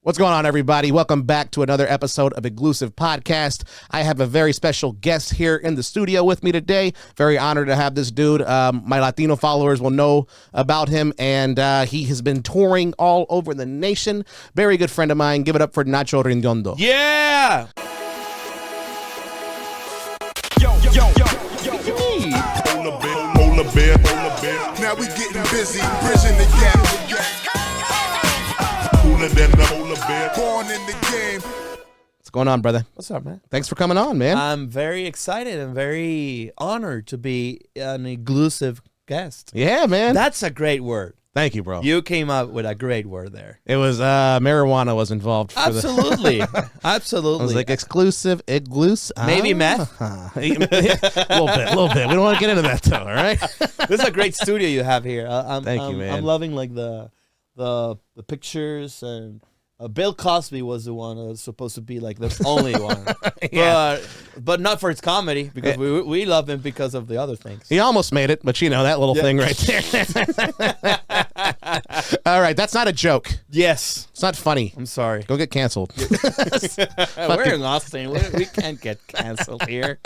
What's going on, everybody? Welcome back to another episode of IGLOOSIVE Podcast. I have a very special guest here in the studio with me today. Very honored to have this dude. My Latino followers will know about him, and he has been touring all over the nation. Very good friend of mine. Give it up for Nacho Redondo. Yeah! Now we getting busy, bridging the gap. Born in the game. What's going on, brother? What's up, man? Thanks for coming on, man. I'm very excited and very honored to be an IGLOOSIVE guest. Yeah, man. That's a great word. Thank you, bro. You came up with a great word there. It was marijuana was involved. Absolutely. Absolutely. I was like, exclusive, igloo. Maybe meth? A little bit. We don't want to get into that, though, all right? This is a great studio you have here. Thank you, man. I'm loving like the pictures, and Bill Cosby was the one that was supposed to be like the only one. Yeah. But not for its comedy, because we love him because of the other things. He almost made it, but you know, that little thing right there. All right, that's not a joke. Yes. It's not funny. I'm sorry. Go get canceled. We're in Austin. We can't get canceled here.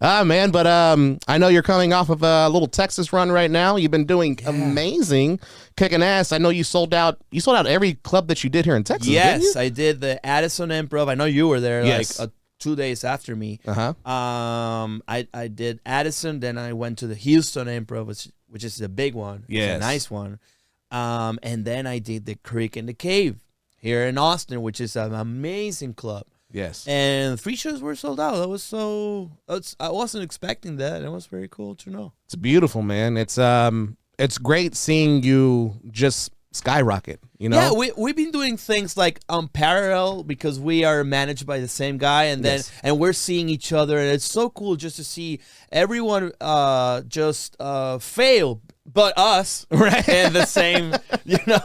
Man, but I know you're coming off of a little Texas run right now. You've been doing amazing, kicking ass. I know you sold out every club that you did here in Texas. Yes, didn't you? I did the Addison Improv. I know you were there Yes. like 2 days after me. Uh-huh. I did Addison, then I went to the Houston Improv, which is the big one. Yes. It's a nice one. And then I did the Creek and the Cave here in Austin, which is an amazing club. Yes. And 3 shows were sold out. I wasn't expecting that. It was very cool to know. It's beautiful, man. It's great seeing you just skyrocket, you know? Yeah, we've been doing things like parallel, because we are managed by the same guy, and then and we're seeing each other, and it's so cool just to see everyone just fail, but us, right? And the same, you know.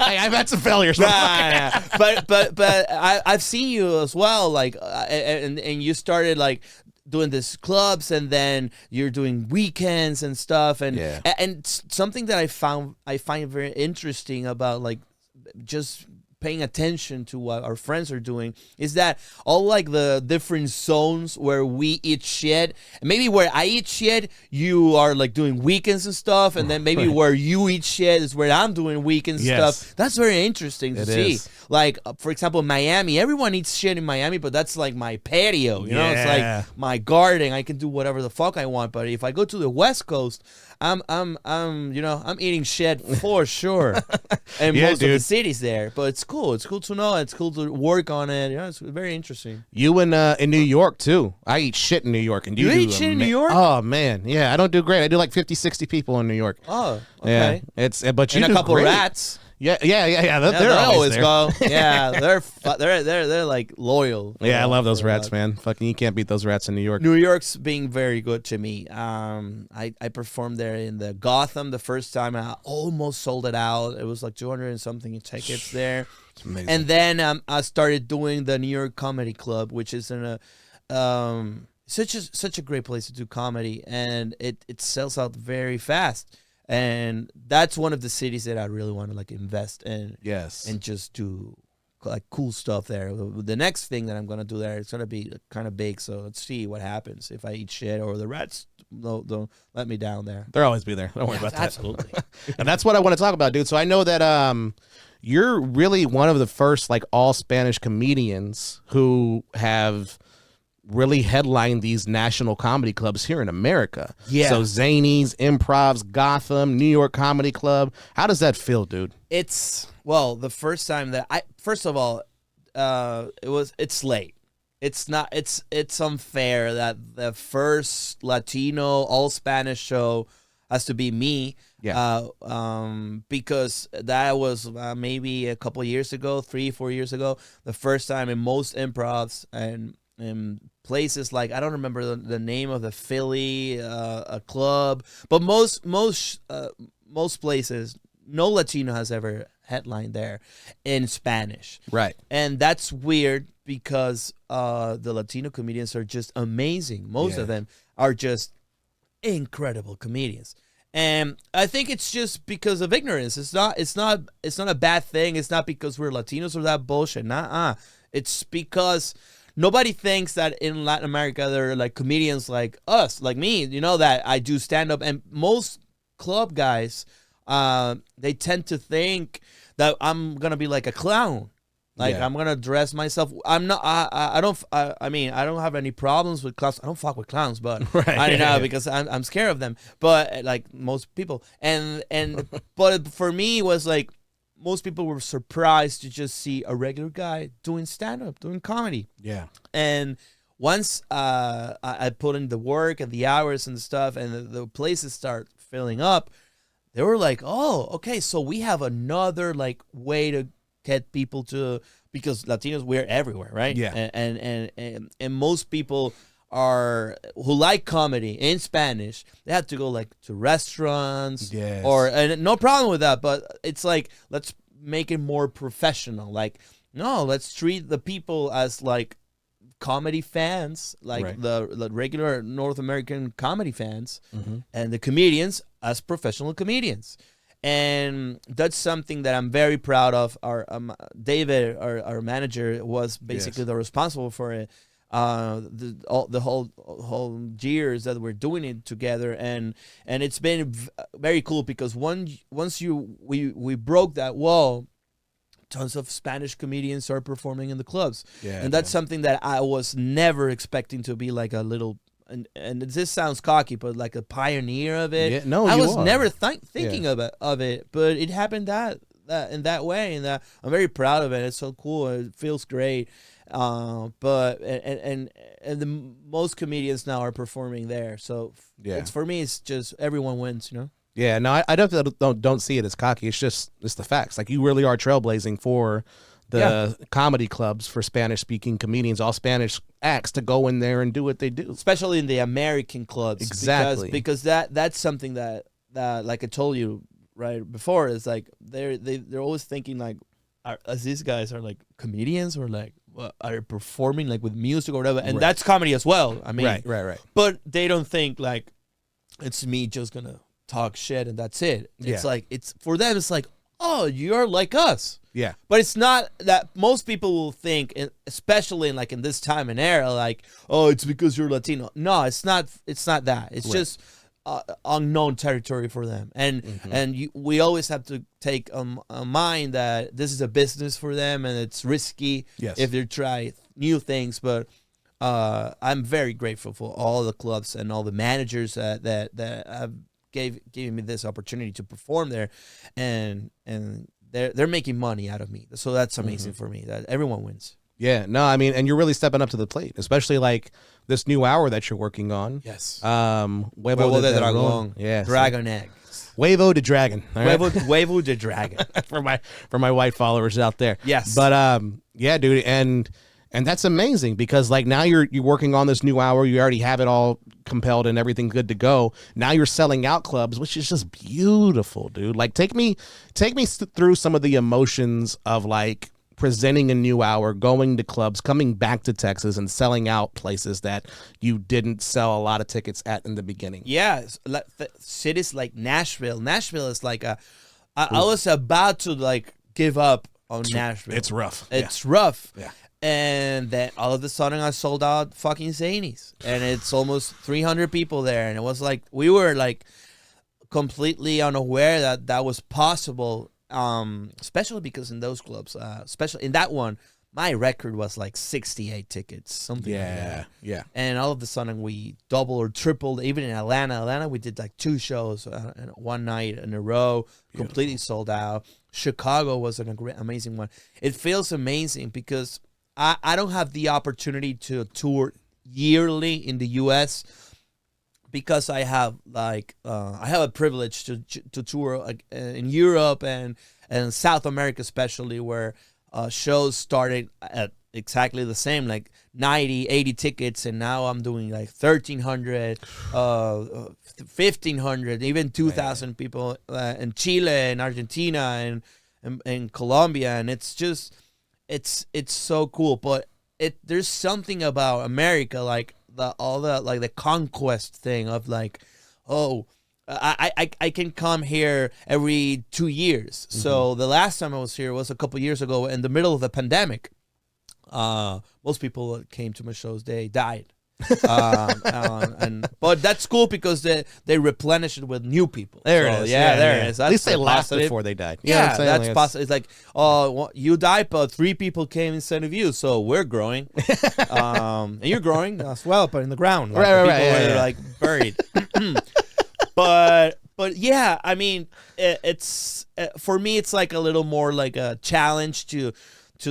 Hey, I've had some failures. Nah. But I've seen you as well, like, and you started like doing this clubs, and then you're doing weekends and stuff, and something that I find very interesting about like just paying attention to what our friends are doing is that all like the different zones where we eat shit, and maybe where I eat shit, you are like doing weekends and stuff, and then maybe where you eat shit is where I'm doing weekends and stuff. That's very interesting to see. Like, for example, Miami, everyone eats shit in Miami, but that's like my patio, you know? It's like my garden. I can do whatever the fuck I want. But if I go to the West Coast, I'm eating shit for sure. And most of the cities there. But it's cool. It's cool to know. It's cool to work on it. You know, it's very interesting. You in New York too. I eat shit in New York, and you eat shit in New York? Oh man, yeah. I don't do great. I do like 50, 60 people in New York. Oh, okay. Yeah, but you and do a couple great. Rats. Yeah. They're They always there. go. Yeah, they're like loyal. Yeah, I love those rats, man. Fucking, you can't beat those rats in New York. New York's being very good to me. I performed there in the Gotham the first time. I almost sold it out. It was like 200 and something tickets there. It's amazing. And then I started doing the New York Comedy Club, which is in such a great place to do comedy, and it sells out very fast. And that's one of the cities that I really want to like invest in. Yes. And just do like cool stuff there. The next thing that I'm going to do there, it's going to be kind of big. So let's see what happens if I eat shit or the rats don't let me down there. They'll always be there. Don't worry about that. Absolutely. And that's what I want to talk about, dude. So I know that you're really one of the first like all Spanish comedians who have really headline these national comedy clubs here in America. Yeah. So Zanies, Improvs, Gotham, New York Comedy Club. How does that feel, dude? The first time that first of all, it's late. It's unfair that the first Latino all Spanish show has to be me. Yeah. Because that was maybe a couple years ago, 3-4 years ago, the first time in most improvs and in places like, I don't remember the name of the Philly a club, but most places, no Latino has ever headlined there in Spanish. Right. And that's weird because the Latino comedians are just amazing. Most of them are just incredible comedians. And I think it's just because of ignorance. It's not a bad thing. It's not because we're Latinos or that bullshit. Nah. It's because nobody thinks that in Latin America there are like comedians like us, like me, that I do stand up. And most club guys, they tend to think that I'm gonna be like a clown. Like, I'm gonna dress myself. I'm not. I don't. I mean, I don't have any problems with clowns. I don't fuck with clowns, but I don't know because I'm scared of them. But like most people, and but for me, it was like most people were surprised to just see a regular guy doing stand up, doing comedy. Yeah. And once I put in the work and the hours and stuff, and the places start filling up, they were like, "Oh, okay, so we have another like way to." Get people to, because Latinos, we're everywhere, right? Yeah. And most people who like comedy in Spanish, they have to go like to restaurants, yes. and no problem with that, but it's like, let's make it more professional. Like, no, let's treat the people as like comedy fans, like the regular North American comedy fans, and the comedians as professional comedians. And that's something that I'm very proud of. Our David, our manager, was basically the responsible for it. The whole years that we're doing it together, and it's been very cool because once we broke that wall, tons of Spanish comedians are performing in the clubs, and that's something that I was never expecting to be like a little. And this sounds cocky, but like a pioneer of it. Yeah, no, I was are. never thinking of it, but it happened that in that way, and that I'm very proud of it. It's so cool. It feels great. But most comedians now are performing there, so it's for me. It's just everyone wins, Yeah, no, I definitely don't see it as cocky. It's the facts. Like, you really are trailblazing for the comedy clubs for Spanish-speaking comedians, all Spanish acts, to go in there and do what they do. Especially in the American clubs. Exactly. Because that's something that like I told you right before, is like they're always thinking like, as these guys are like comedians or like are performing like with music or whatever, and that's comedy as well. I mean, right. But they don't think like it's me just gonna talk shit and that's it. It's like, it's for them. It's like, oh, you're like us. Yeah. But it's not that. Most people will think, especially in this time and era, like, oh, it's because you're Latino. No, it's not. It's not that. It's just unknown territory for them. And we always have to take a mind that this is a business for them, and it's risky if they try new things. But I'm very grateful for all the clubs and all the managers that have giving me this opportunity to perform there, and they're making money out of me. So that's amazing for me. That everyone wins. Yeah, no, I mean, and you're really stepping up to the plate, especially like this new hour that you're working on. Yes. Huevo de Dragon. Yeah. Dragon eggs. Huevo de Dragon. Huevo de Dragon. for my white followers out there. Yes. But yeah, dude, and that's amazing because like now you're working on this new hour. You already have it all compelled and everything good to go. Now you're selling out clubs, which is just beautiful, dude. Like take me through some of the emotions of like presenting a new hour, going to clubs, coming back to Texas and selling out places that you didn't sell a lot of tickets at in the beginning. Yeah, cities like Nashville. Nashville is like I was about to like give up on Nashville. It's rough. It's rough. Yeah. And then all of a sudden I sold out fucking Zanies, and it's almost 300 people there, and it was like we were like completely unaware that was possible. Especially because in those clubs, especially in that one, my record was like 68 tickets, something like that. Yeah. And all of a sudden we doubled or tripled. Even in Atlanta, we did like 2 shows one night in a row, completely sold out. Chicago was an amazing one. It feels amazing because I don't have the opportunity to tour yearly in the U.S. because I have a privilege to tour in Europe and South America, especially where shows started at exactly the same, like 90, 80 tickets, and now I'm doing like 1,300, 1,500, even 2,000 people in Chile and Argentina and Colombia, and it's just it's so cool. But there's something about America, like the conquest thing of like, oh, I can come here every 2 years. So the last time I was here was a couple years ago in the middle of the pandemic. Most people that came to my shows, they died. But that's cool because they replenish it with new people. There it is. Yeah, there it is. At least they laughed positive. before they died. You know Yeah, what I'm saying? that's Like, possible. It's like, oh, well, you died, but 3 people came instead of you, so we're growing. And you're growing as well, but in the ground. Like, Right, people yeah. are like buried. But yeah, I mean, it's for me, it's like a little more like a challenge to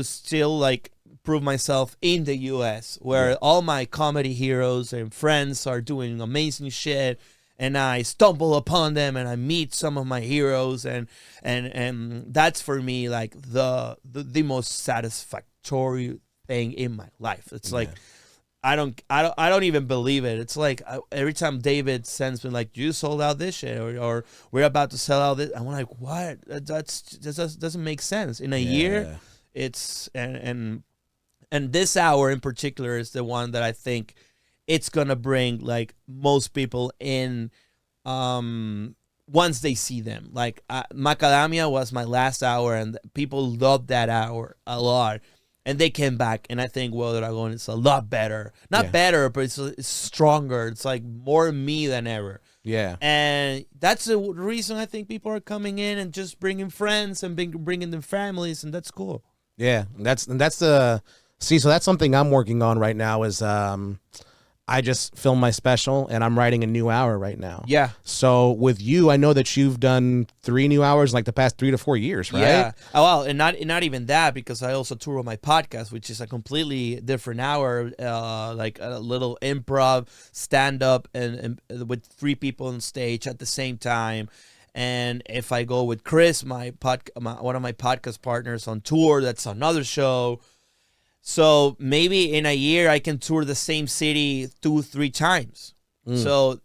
still like prove myself in the U.S. where all my comedy heroes and friends are doing amazing shit, and I stumble upon them and I meet some of my heroes, and that's for me like the most satisfactory thing in my life. It's like I don't even believe it. It's like every time David sends me like, you sold out this shit, or we're about to sell out this, I'm like, what? That doesn't make sense. In a year, it's and this hour in particular is the one that I think it's gonna bring like most people in once they see them. Like Macadamia was my last hour, and people loved that hour a lot. And they came back, and I think Huevo de Dragon is a lot better. Not better, but it's stronger. It's like more me than ever. Yeah. And that's the reason I think people are coming in and just bringing friends and bringing their families, and that's cool. Yeah, that's the so that's something I'm working on right now. Is I just filmed my special and I'm writing a new hour right now. Yeah. So with you, I know that you've done 3 new hours in like the past 3 to 4 years, right? Yeah. Oh, well, and not even that, because I also tour with my podcast, which is a completely different hour, like a little improv, stand up, and with 3 people on stage at the same time. And if I go with Chris, one of my podcast partners on tour, that's another show. So maybe in a year I can tour the same city 2-3 times. So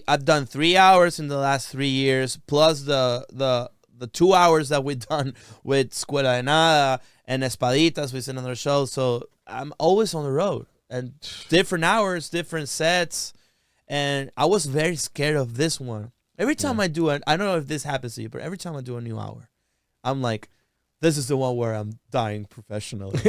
I've done 3 hours in the last 3 years, plus the 2 hours that we've done with Escuela de Nada and Espaditas, which is another show. So I'm always on the road, and different hours, different sets. And I was very scared of this one. Every time I do it, I don't know if this happens to you, but every time I do a new hour, I'm like, this is the one where I'm dying professionally.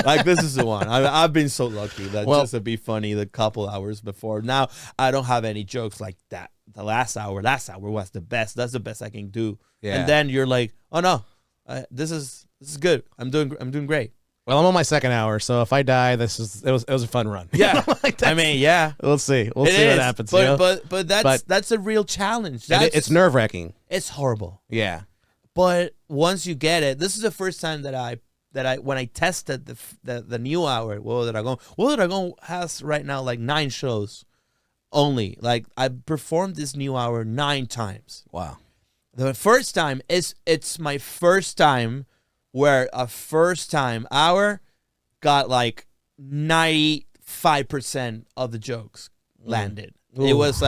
Like, this is the one. I've been so lucky that just to be funny the couple hours before. Now, I don't have any jokes like that. The last hour was the best. That's the best I can do. Yeah. And then you're like, oh, no, this is good. I'm doing great. Well, I'm on my 2nd hour, so if I die, it was a fun run. Yeah. Like, I mean, yeah. We'll see. We'll see what happens. But that's a real challenge. It's nerve-wracking. It's horrible. Yeah. But once you get it, this is the first time that I when I tested the new hour, Huevo de Dragon has right now like 9 shows only. Like, I performed this new hour 9 times. Wow. The first time it's my first time where a first time hour got like 95% of the jokes landed. Ooh, it was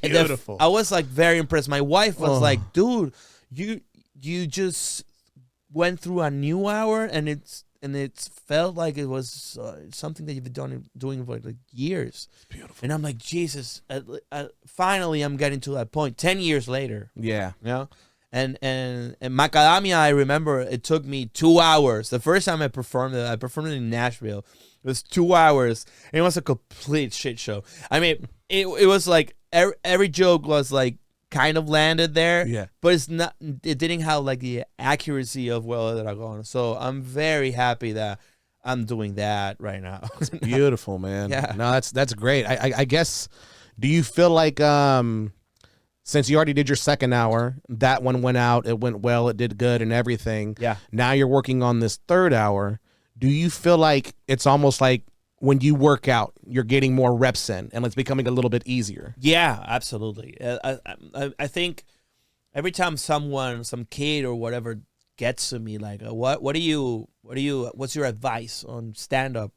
beautiful. I was like very impressed. My wife was like, dude, you just went through a new hour, and it felt like it was something that you've been doing for like years. It's beautiful. And I'm like, Jesus, finally I'm getting to that point 10 years later. Yeah. You know? And Macadamia, I remember it took me 2 hours. The first time I performed it in Nashville. It was 2 hours, and it was a complete shit show. I mean, it was like every joke was like kind of landed there, but it didn't have like the accuracy of Huevo de Dragon. So I'm very happy that I'm doing that right now. It's beautiful, man. Yeah. No, that's great. I guess, do you feel like since you already did your 2nd hour, that one went out, it went well, it did good and everything. Yeah. Now you're working on this 3rd hour. Do you feel like it's almost like when you work out, you're getting more reps in, and it's becoming a little bit easier? Yeah, absolutely. I think every time some kid or whatever gets to me like, what's your advice on stand up?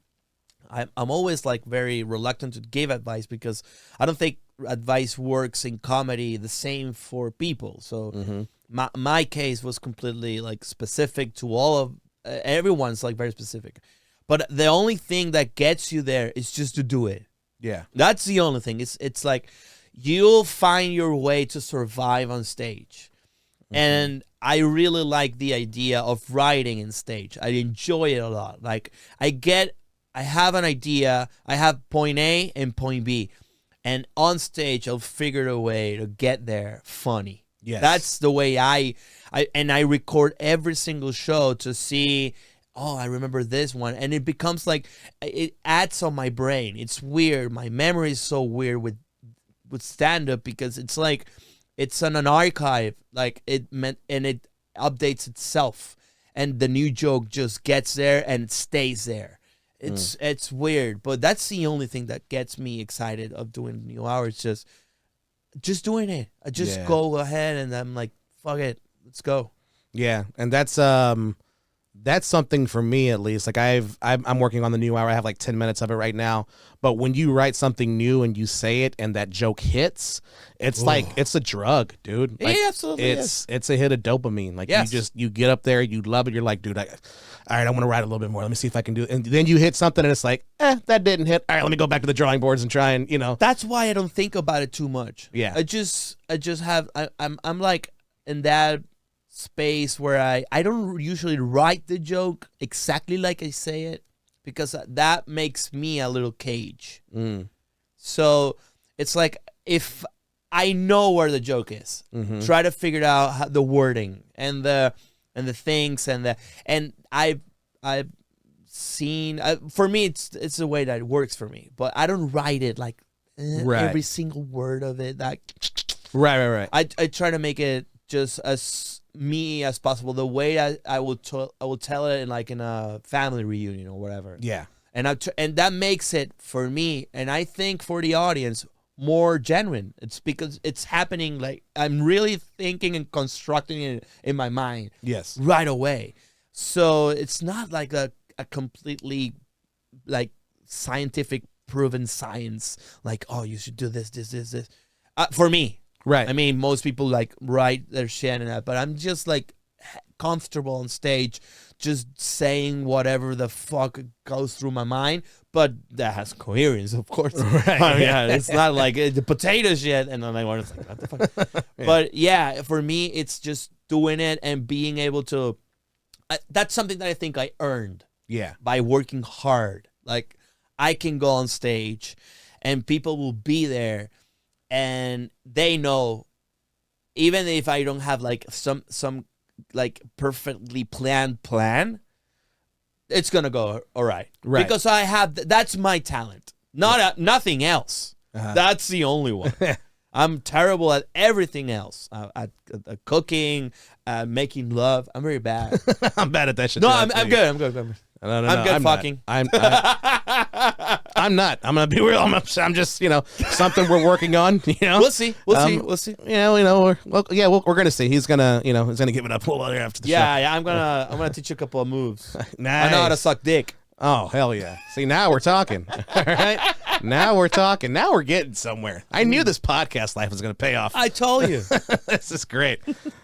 I'm always like very reluctant to give advice, because I don't think advice works in comedy the same for people. So my case was completely like specific to all of everyone's, like very specific. But the only thing that gets you there is just to do it. Yeah. That's the only thing. It's like you'll find your way to survive on stage. And I really like the idea of writing in stage. I enjoy it a lot. Like I have an idea. I have point A and point B. And on stage, I'll figure a way to get there funny. Yes. That's the way I record every single show to see, oh, I remember this one. And it becomes like, it adds on my brain. It's weird. My memory is so weird with stand-up because it's like, it's on an archive, like it meant, and it updates itself, and the new joke just gets there and it stays there. It's weird, but that's the only thing that gets me excited of doing new hours. Just doing it. I just go ahead and I'm like, fuck it, let's go. Yeah, and that's something for me at least. Like I'm working on the new hour. I have like 10 minutes of it right now. But when you write something new and you say it and that joke hits, it's like it's a drug, dude. Like, yeah, absolutely. It's a hit of dopamine. Like you get up there, you love it. You're like, dude, all right, I want to write a little bit more. Let me see if I can do it. And then you hit something and it's like, that didn't hit. All right, let me go back to the drawing boards and try and, That's why I don't think about it too much. Yeah. I just have I'm like in that space where I don't usually write the joke exactly like I say it, because that makes me a little cage. So it's like, if I know where the joke is, try to figure out the wording and the things and I've seen, for me it's the way that it works for me, but I don't write it like every single word of it. That right. I try to make it just as me as possible, the way I will tell it in a family reunion or whatever. Yeah. And that makes it, for me, and I think for the audience, more genuine. It's because it's happening, like I'm really thinking and constructing it in my mind. Yes. Right away. So it's not like a completely like scientific proven science, like, oh, you should do this. For me. Right. I mean, most people like write their shit and that, but I'm just like comfortable on stage, just saying whatever the fuck goes through my mind, but that has coherence, of course. Right. Yeah, it's not like the potato shit, and then I want to like, what the fuck? But yeah, for me, it's just doing it and being able to. That's something that I think I earned. Yeah. By working hard, like I can go on stage, and people will be there. And they know, even if I don't have like some like perfectly planned plan, it's gonna go all right. Right. Because I have that's my talent, nothing else. That's the only one. I'm terrible at everything else. At cooking, making love. I'm very bad. I'm bad at that shit. No, I'm good. I'm good. No, I'm good fucking. I'm not. I'm gonna be real. I'm just, something we're working on. We'll see. We'll see. We're gonna see. He's gonna give it up after the show. Yeah. I'm gonna teach you a couple of moves. Nice. I know how to suck dick. Oh, hell yeah. See, now we're talking. All right? Now we're talking. Now we're getting somewhere. I knew this podcast life was going to pay off. I told you. This is great.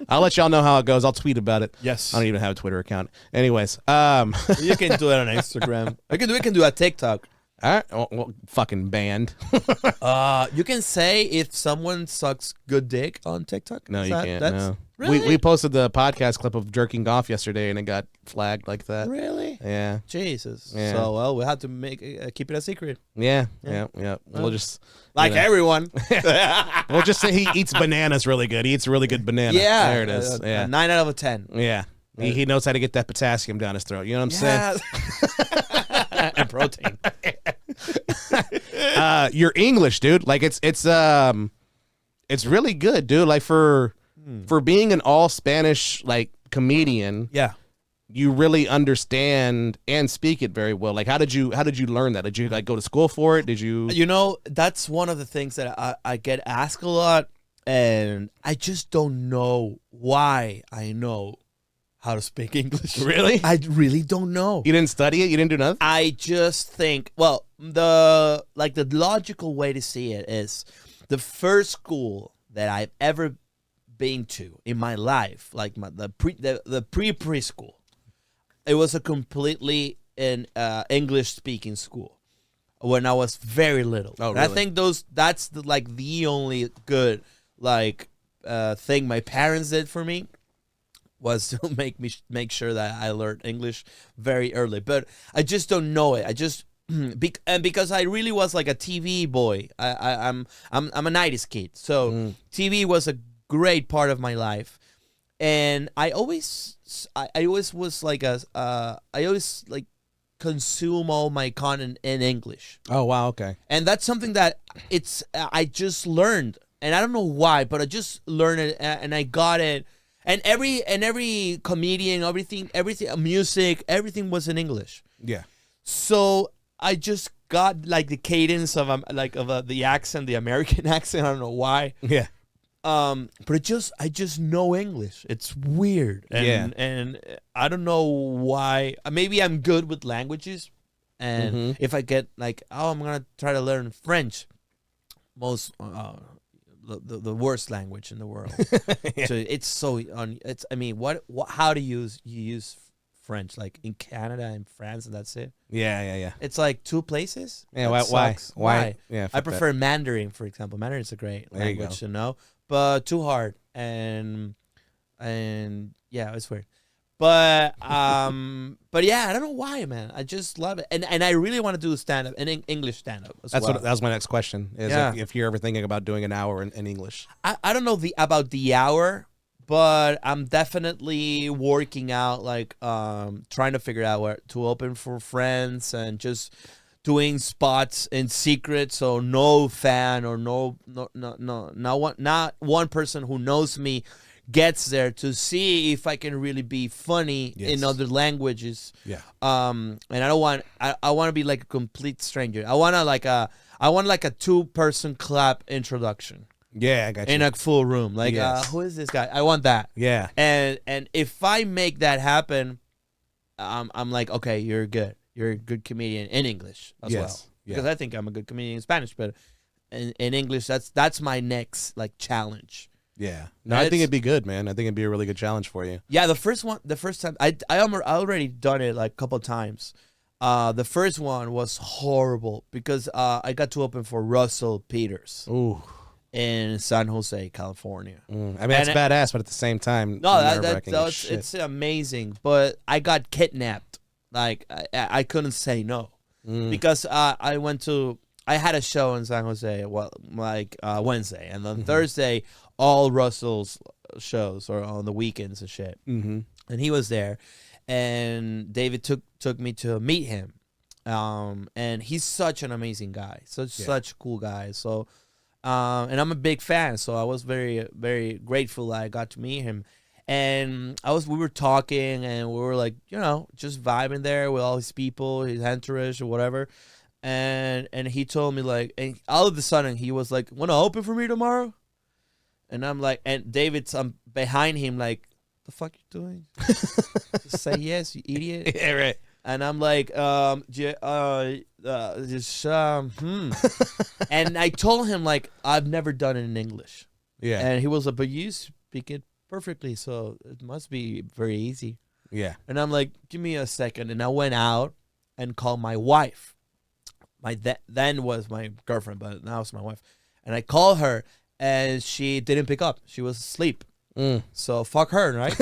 I'll let y'all know how it goes. I'll tweet about it. Yes. I don't even have a Twitter account. Anyways. You can do it on Instagram. We can do a TikTok. All right. Well, fucking banned. You can say if someone sucks good dick on TikTok. No, you can't. No. Really? We posted the podcast clip of jerking off yesterday, and it got flagged like that. Really? Yeah. Jesus. Yeah. So, well, we have to keep it a secret. Yeah. We'll just like everyone. We'll just say he eats bananas really good. He eats a really good banana. Yeah. There it is. 9 out of 10. Yeah. He knows how to get that potassium down his throat. You know what I'm saying? And protein. You're English, dude. Like it's really good, dude. Like for being an all Spanish like comedian, yeah, you really understand and speak it very well. Like how did you learn that? Did you like go to school for it? Did you? That's one of the things that I get asked a lot, and I just don't know why I know how to speak English. Really? I really don't know. You didn't study it? You didn't do nothing? I just think, well, the logical way to see it is the first school that I've ever been to in my life, like the preschool. It was a completely English speaking school. when I was very little. Oh, And I really? think that's the only good thing my parents did for me was to make sure that I learned English very early. But I just don't know it. I just and because I really was like a TV boy. I'm a 90s kid. So TV was a great part of my life. And I always was like I always like consume all my content in English. Oh, wow. Okay. And that's something that I just learned, and I don't know why, but I just learned it, and I got it. And every comedian, everything, music, everything was in English. Yeah. So I just got like the cadence of the accent, the American accent. I don't know why. Yeah. But I just know English. It's weird. And I don't know why. Maybe I'm good with languages. And if I get like, I'm going to try to learn French, the worst language in the world. Yeah. So how do you use French? Like in Canada and France, and that's it? Yeah. It's like two places? Yeah, That why? sucks. Why? Yeah, I prefer Mandarin, for example. Mandarin is a great There you language go. to know, but too hard. And yeah, it's weird. But yeah, I don't know why, man. I just love it, and I really want to do stand up, and English stand up. That was my next question. Is Yeah. if you're ever thinking about doing an hour in English. I don't know about the hour, but I'm definitely working out, like trying to figure out where to open for friends and just doing spots in secret, so no fan or not one person who knows me gets there to see if I can really be funny Yes. in other languages. Yeah. And I want to be like a complete stranger. I want like a 2-person clap introduction Yeah, I got you. in a full room. Like, Yes. who is this guy? I want that. Yeah. And if I make that happen, I'm like, okay, you're good. You're a good comedian in English as well. Yes. Yeah. Because I think I'm a good comedian in Spanish, but in English, that's my next like challenge. Yeah. No, I think it'd be good, man. I think it'd be a really good challenge for you. Yeah, the first time I already done it like a couple of times. The first one was horrible because I got to open for Russell Peters Ooh. in San Jose, California. I mean, that's And badass, but at the same time, No, nerve-wracking as shit. it's amazing. But I got kidnapped. Like I couldn't say no because I had a show in San Jose, Wednesday, and then Thursday all Russell's shows are on the weekends and shit. Mm-hmm. And he was there, and David took me to meet him, and he's such an amazing guy, such a cool guy. So, and I'm a big fan, so I was very very grateful that I got to meet him. And we were talking, and we were like, just vibing there with all his people, his entourage or whatever. And he told me like, and all of a sudden he was like, "Want to open for me tomorrow?" And I'm like, and David's behind him like, "The fuck you doing? Just say yes, you idiot." Yeah, right. And I'm like, And I told him like, I've never done it in English. Yeah. And he was like, "But you speak it perfectly, so it must be very easy." Yeah. And I'm like, "Give me a second." And I went out and called my wife. Then was my girlfriend, but now it's my wife. And I called her, and she didn't pick up. She was asleep. So fuck her, right?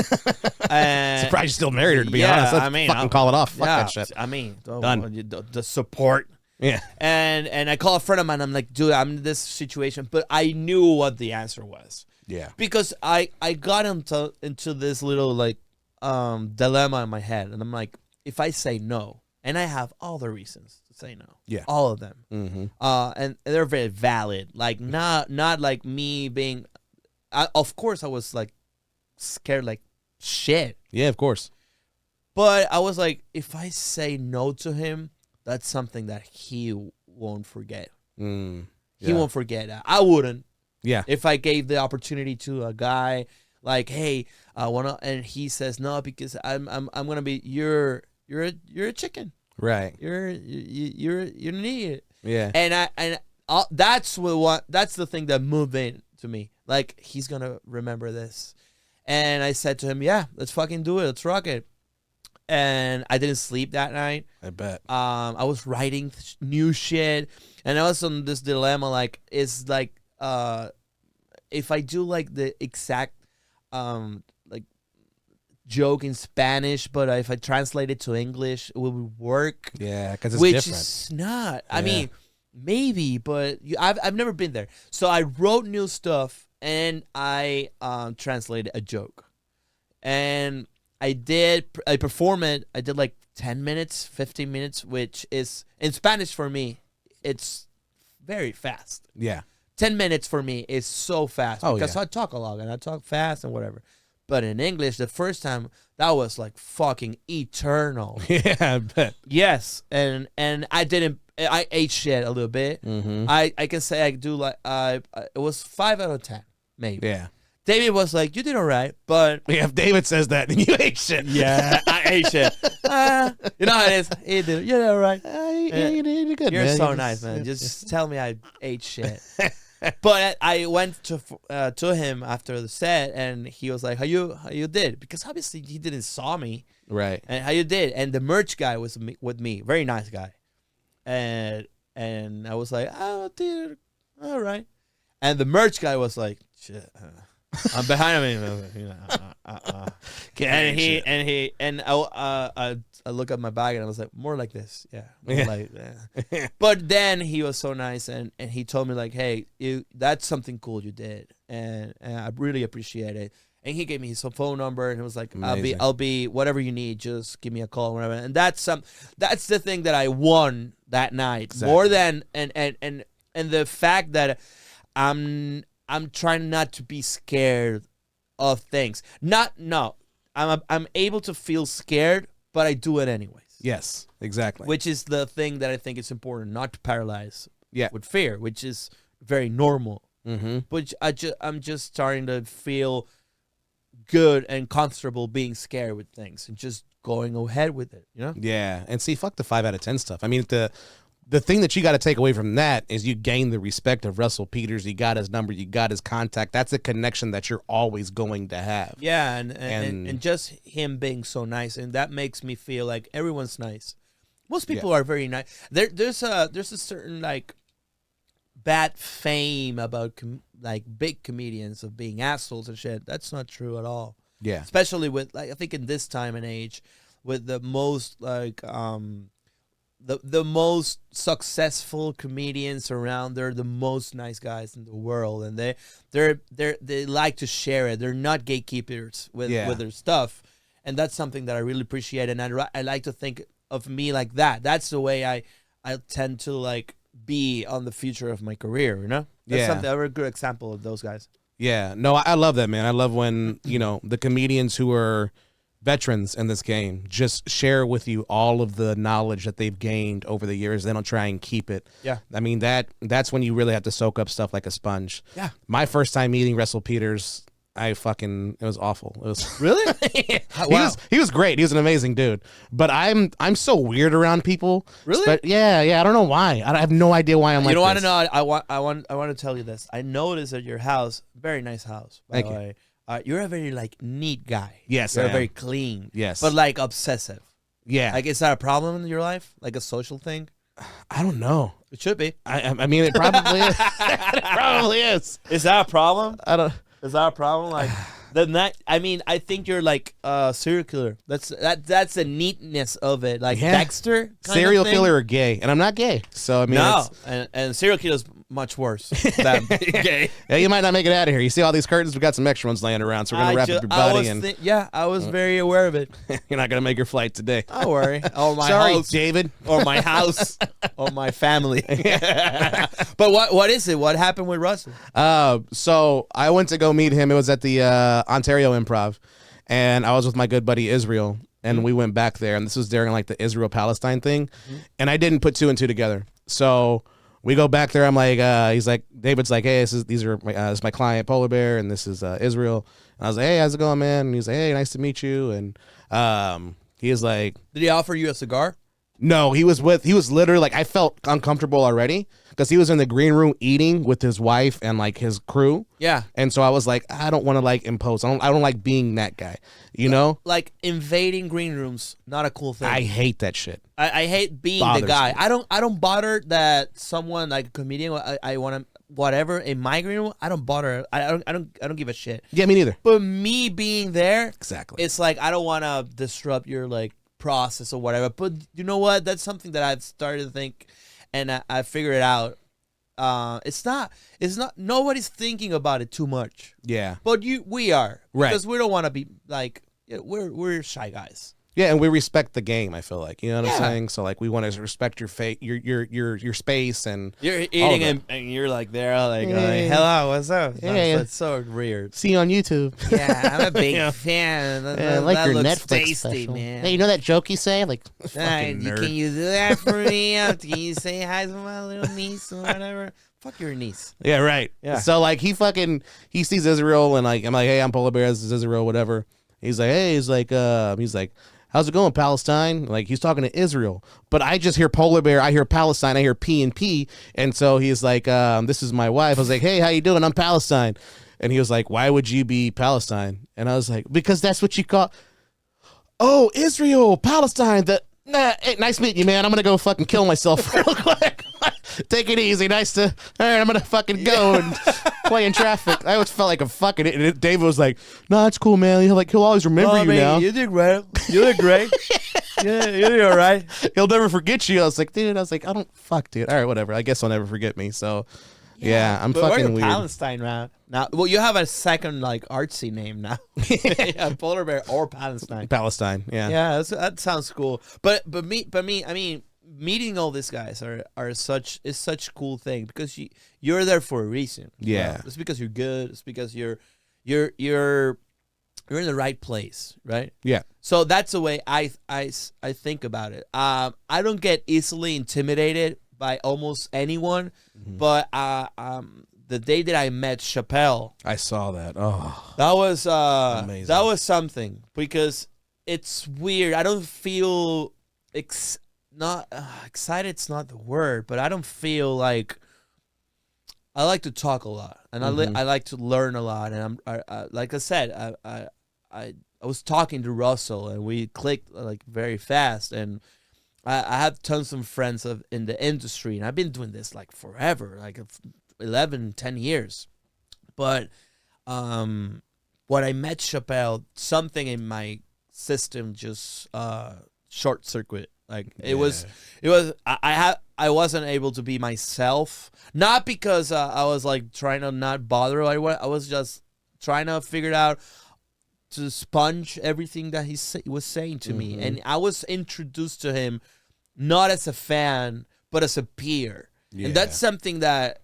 And Surprised you still married her, to be yeah, honest. Let's I mean, fucking call it off. Fuck yeah, that shit. I mean, Done. The support. Yeah. And I call a friend of mine. I'm like, "Dude, I'm in this situation," but I knew what the answer was. Yeah. Because I got into this little like dilemma in my head, and I'm like, if I say no, and I have all the reasons to say no, Yeah. all of them, Mm-hmm. and they're very valid. Like not like me being, of course I was like scared like shit, Yeah, of course. but I was like, if I say no to him, that's something that he won't forget. He won't forget that. I wouldn't. Yeah. If I gave the opportunity to a guy like, "Hey, I wanna," and he says no because I'm gonna be you're a chicken. Right. You're an idiot. Yeah. And that's the thing that moved in to me. Like, he's gonna remember this. And I said to him, "Yeah, let's fucking do it. Let's rock it." and I didn't sleep that night. I bet. I was writing new shit, and I was on this dilemma. Like, it's like, if I do like the exact, like joke in Spanish, but if I translate it to English, it will work. Yeah, because it's which different. is not. Yeah. I mean, maybe, but I've never been there. So I wrote new stuff, and I translated a joke, and I performed it. I did like 10 minutes, 15 minutes, which is in Spanish for me, it's very fast. Yeah. 10 minutes for me is so fast because yeah. I talk a lot and I talk fast and whatever. But in English, the first time, that was like fucking eternal. Yeah, I bet. Yes, and I ate shit a little bit. Mm-hmm. I can say I do like it was 5 out of 10 maybe. Yeah. David was like, you did all right, but Yeah, if David says that, then you ate shit. yeah, I ate shit. You know how it is. He did. You did all right. You did good, You're man. so nice, man. Just tell me I ate shit. But I went to him after the set, and he was like, "How you did?" Because obviously he didn't saw me, Right. and how you did. And the merch guy was with me, very nice guy, and I was like, "Oh, dude, all right." And the merch guy was like, "Shit, I'm behind him." You know, and I look at my bag and I was like, more like this, yeah. More like that. But then he was so nice and he told me like, hey, that's something cool you did, and I really appreciate it. And he gave me his phone number and it was like, Amazing. I'll be whatever you need, just give me a call, whatever. And that's the thing that I won that night, Exactly. more than and the fact that I'm trying not to be scared of things. I'm able to feel scared, but I do it anyways. Yes, exactly. Which is the thing that I think is important, not to paralyze Yeah. with fear, which is very normal. Mm-hmm. But I'm just starting to feel good and comfortable being scared with things and just going ahead with it, you know? Yeah, and see, fuck the 5 out of 10 stuff. I mean, the thing that you got to take away from that is you gain the respect of Russell Peters. You got his number. You got his contact. That's a connection that you're always going to have. Yeah, and just him being so nice, and that makes me feel like everyone's nice. Most people are very nice. There's a certain like bad fame about like big comedians of being assholes and shit. That's not true at all. Yeah. Especially with like I think in this time and age, with the most like the most successful comedians around, they're the most nice guys in the world, and they like to share it. They're not gatekeepers with their stuff, and that's something that I really appreciate. And I like to think of me like that. That's the way I tend to like be on the future of my career. You know, that's something a very good example of those guys. Yeah. No, I love that, man. I love when the comedians who are veterans in this game just share with you all of the knowledge that they've gained over the years. They don't try and keep it. Yeah. I mean, that's when you really have to soak up stuff like a sponge. Yeah. My first time meeting Russell Peters, it was awful. It was Really? Wow. He was great. He was an amazing dude. But I'm so weird around people. Really? But yeah. I don't know why. I have no idea why I'm like You don't want this. to know? I want to tell you this. I noticed at your house, very nice house, by Thank the you. way. You're a very like neat guy. Yes, you're I am. very clean. Yes. but like obsessive. Yeah. Like, is that a problem in your life? Like a social thing? I don't know. It should be. I mean, it probably is. It probably is. Is that a problem? I don't. Is that a problem? Like I think you're like serial killer. That's the neatness of it. Like Yeah. Dexter kind Serial of thing. killer or gay, and I'm not gay, so I mean, No, it's- and serial killer's much worse than gay. yeah, you might not make it out of here. You see all these curtains? We got some extra ones laying around, so we're gonna wrap up your body, and I was very aware of it. you're not gonna make your flight today. Don't worry. Or my Sorry, house, David. or my house, or my family. But what is it? What happened with Russell? So I went to go meet him. It was at the Ontario Improv, and I was with my good buddy Israel, and we went back there. And this was during like the Israel-Palestine thing, and I didn't put 2 and 2 together. So we go back there. I'm like, he's like, David's like, hey, this is my client Polar Bear, and this is Israel. And I was like, hey, how's it going, man? And he's like, hey, nice to meet you. And he is like, Did he offer you a cigar? No, he was literally like, I felt uncomfortable already because he was in the green room eating with his wife and like his crew. Yeah. And so I was like, I don't want to like impose. I don't like being that guy, you know? Like invading green rooms, not a cool thing. I hate that shit. I hate being the guy. I don't bother that someone like a comedian. I want to whatever in my green room. I don't bother. I don't give a shit. Yeah, me neither. But me being there, exactly. It's like I don't want to disrupt your like process or whatever. But you know what? That's something that I've started to think, and I figured it out. It's not. Nobody's thinking about it too much. Yeah. But we are, right? Because we don't want to be like we're shy guys. Yeah, and we respect the game. I feel like, you know what I'm saying. So like, we want to respect your your space, and you're eating and you're like there, like hello, what's up? That's so weird. See you on YouTube. Yeah, I'm a big fan. I like your Netflix tasty, special. Man. Hey, you know that joke you say? Like, can you do that for me? Can you say hi to my little niece or whatever? Fuck your niece. Yeah, right. Yeah. So like, he sees Israel, and like, I'm like, hey, I'm Polar Bear. This is Israel, whatever. He's like, hey, he's like, how's it going, Palestine? Like, he's talking to Israel, but I just hear Polar Bear, I hear Palestine, I hear P, and so he's like, this is my wife. I was like, hey, how you doing? I'm Palestine. And he was like, why would you be Palestine? And I was like, because that's what you call. Oh, Israel, Palestine. Hey, nice meeting you, man. I'm gonna go fucking kill myself real quick. Take it easy. Nice to. All right, I'm gonna fucking go and play in traffic. I always felt like a fucking. And David was like, "No, it's cool, man. He'll always remember you now. You did great. You did great. Yeah, you did all right. He'll never forget you." I was like, dude. I was like, I don't fuck, dude. All right, whatever. I guess he'll never forget me. So, yeah, I'm fucking weird. Palestine round now. Well, you have a second like artsy name now. Yeah, Polar Bear or Palestine. Palestine. Yeah. Yeah, that sounds cool. But me. I mean, meeting all these guys is such a cool thing because you're there for a reason. Yeah. It's because you're good. It's because you're in the right place, right? Yeah. So that's the way I think about it. I don't get easily intimidated by almost anyone, but the day that I met Chappelle, I saw that. Oh, that was amazing. That was something because it's weird. I don't feel not excited. It's not the word, but I don't feel like. I like to talk a lot, and I like to learn a lot, and I like I said, I was talking to Russell, and we clicked like very fast, and I have tons of friends in the industry, and I've been doing this like forever, like 11, 10 years. But when I met Chappelle, something in my system just short circuit. Like it was I wasn't able to be myself, not because I was like trying to not bother. I was just trying to figure out to sponge everything that he was saying to me, and I was introduced to him not as a fan but as a peer, and that's something that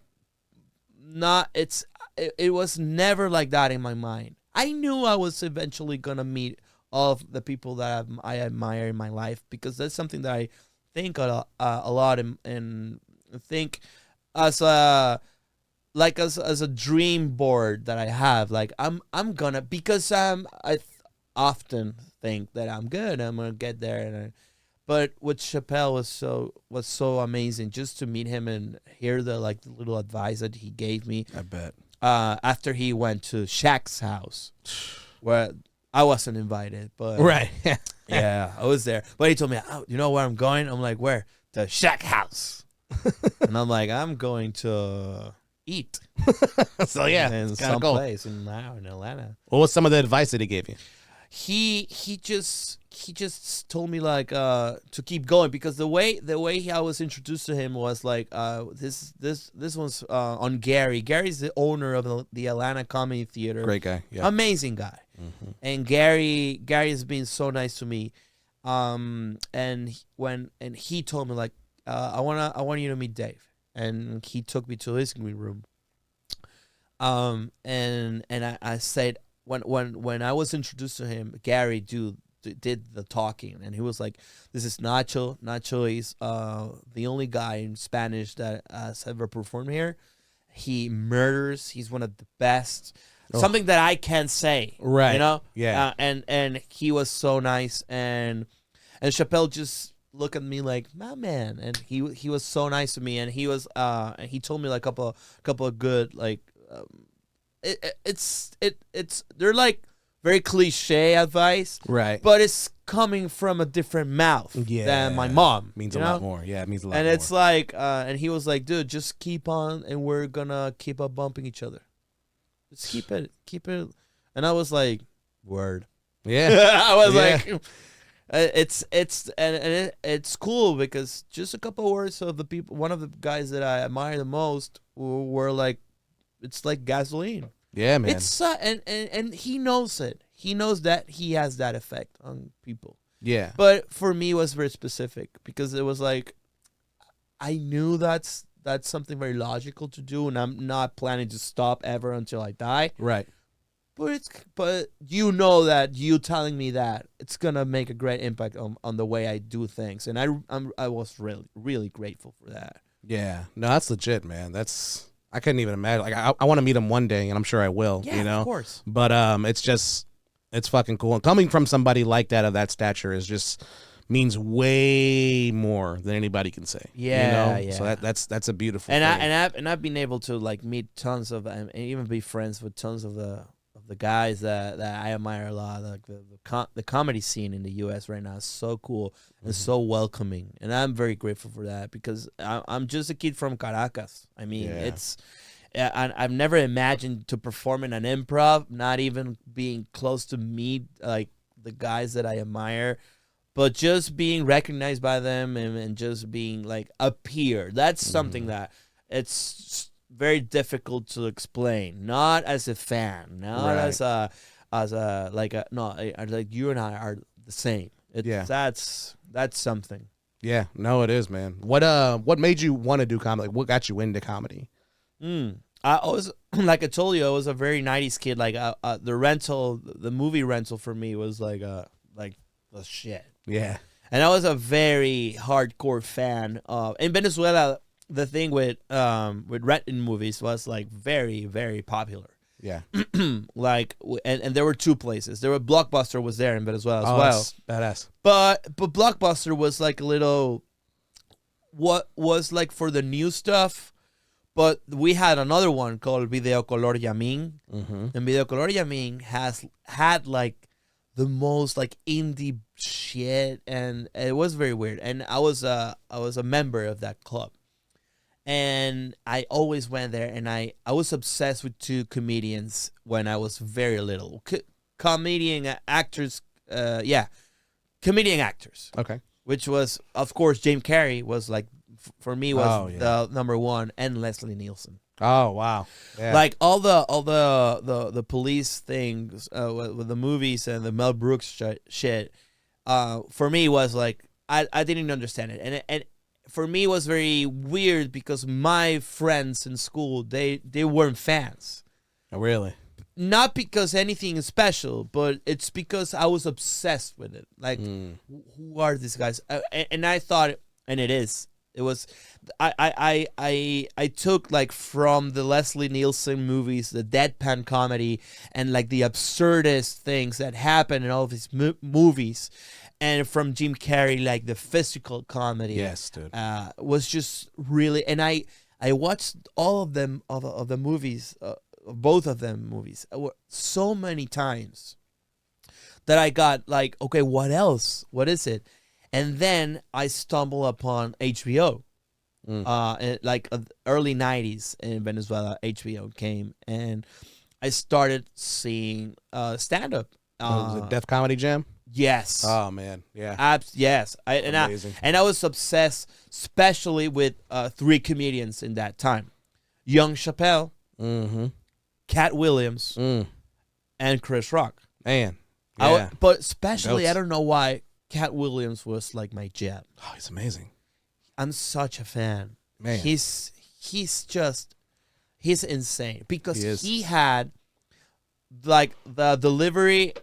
it was never like that in my mind. I knew I was eventually gonna meet all of the people that I admire in my life, because that's something that I think a lot and think as a dream board that I have. Like I'm gonna, because I often think that I'm good, I'm gonna get there, but with Chappelle was so amazing just to meet him and hear the little advice that he gave me. I bet. After he went to Shaq's house, where I wasn't invited, but right. Yeah, I was there. But he told me, oh, you know where I'm going? I'm like, where? To Shaq house. And I'm like, I'm going to eat. So yeah, in some place in Atlanta. What was some of the advice that he gave you? He just told me to keep going, because the way I was introduced to him was like this one's on Gary. Gary's the owner of the Atlanta Comedy Theater. Great guy. Yeah. Amazing guy. And Gary has been so nice to me. And he told me like I want you to meet Dave, and he took me to his green room. And I said, when I was introduced to him, Gary did the talking, and he was like, "This is Nacho. Nacho is the only guy in Spanish that has ever performed here. He murders. He's one of the best." Oh. Something that I can't say, right? You know, yeah. And he was so nice, and Chappelle just look at me like, my man, and he was so nice to me, and he told me like a couple of good like, it's they're like very cliche advice, right? But it's coming from a different mouth than my mom. Means a lot more. Yeah, it means a lot. And more. it's like, and he was like, dude, just keep on, and we're gonna keep up bumping each other. Just keep it. And I was like, word. Yeah, I was like, it's cool because just a couple of words of the people. One of the guys that I admire the most were like, it's like gasoline. Yeah, man. It's and he knows it. He knows that he has that effect on people. Yeah. But for me, it was very specific because it was like, I knew that's something very logical to do, and I'm not planning to stop ever until I die. Right. But you know that you telling me that it's gonna make a great impact on the way I do things, and I was really grateful for that. Yeah. No, that's legit, man. I couldn't even imagine. Like, I want to meet him one day, and I'm sure I will. Yeah, you know, of course. But it's fucking cool. And coming from somebody like that of that stature is just means way more than anybody can say. Yeah, you know? yeah. So that's a beautiful And thing. I've been able to like meet tons of and even be friends with tons of the guys that I admire a lot. Like the comedy scene in the U.S. right now is so cool and so welcoming, and I'm very grateful for that because I'm just a kid from Caracas. I mean, I've never imagined to perform in an improv, not even being close to meet like the guys that I admire, but just being recognized by them and just being like a peer. That's something that it's very difficult to explain. Not as a fan, not as a like you and I are the same. That's something. Yeah, no, it is, man. What made you want to do comedy? Like, what got you into comedy? I was like I told you, I was a very 90s kid. Like the movie rental for me was like the shit. Yeah. And I was a very hardcore fan of in Venezuela. The thing with renting movies was like very, very popular. Yeah. Like and there were two places. There were Blockbuster was there in Venezuela as well. That's badass. But Blockbuster was like a little what was like for the new stuff. But we had another one called Video Color Yamin. And Video Color Yamin had like the most like indie shit, and it was very weird. And I was a member of that club. And I always went there, and I was obsessed with two comedians when I was very little. Comedian actors. Okay. Which was, of course, Jim Carrey was like, for me, was the number one, and Leslie Nielsen. Oh, wow. Yeah. Like all the police things with the movies and the Mel Brooks shit, for me was like, I didn't understand it. And for me, it was very weird because my friends in school, they weren't fans. Oh, really? Not because anything is special, but it's because I was obsessed with it. Like, who are these guys? And I thought, and it was, I took like from the Leslie Nielsen movies, the deadpan comedy, and like the absurdist things that happen in all of these movies. And from Jim Carrey, like the physical comedy, yes, dude, was just really. And I watched all of them of the movies, both of them movies, so many times that I got like, okay, what else? What is it? And then I stumbled upon HBO, like early '90s in Venezuela. HBO came, and I started seeing stand up. Was it Def Comedy Jam? Yes. Oh man, yeah. Yes. Amazing. I was obsessed, especially with three comedians in that time: Young Chappelle, Cat Williams, and Chris Rock. Man, yeah. But especially, Goats. I don't know why Cat Williams was like my jam. Oh, he's amazing. I'm such a fan. Man, he's insane because he had like the delivery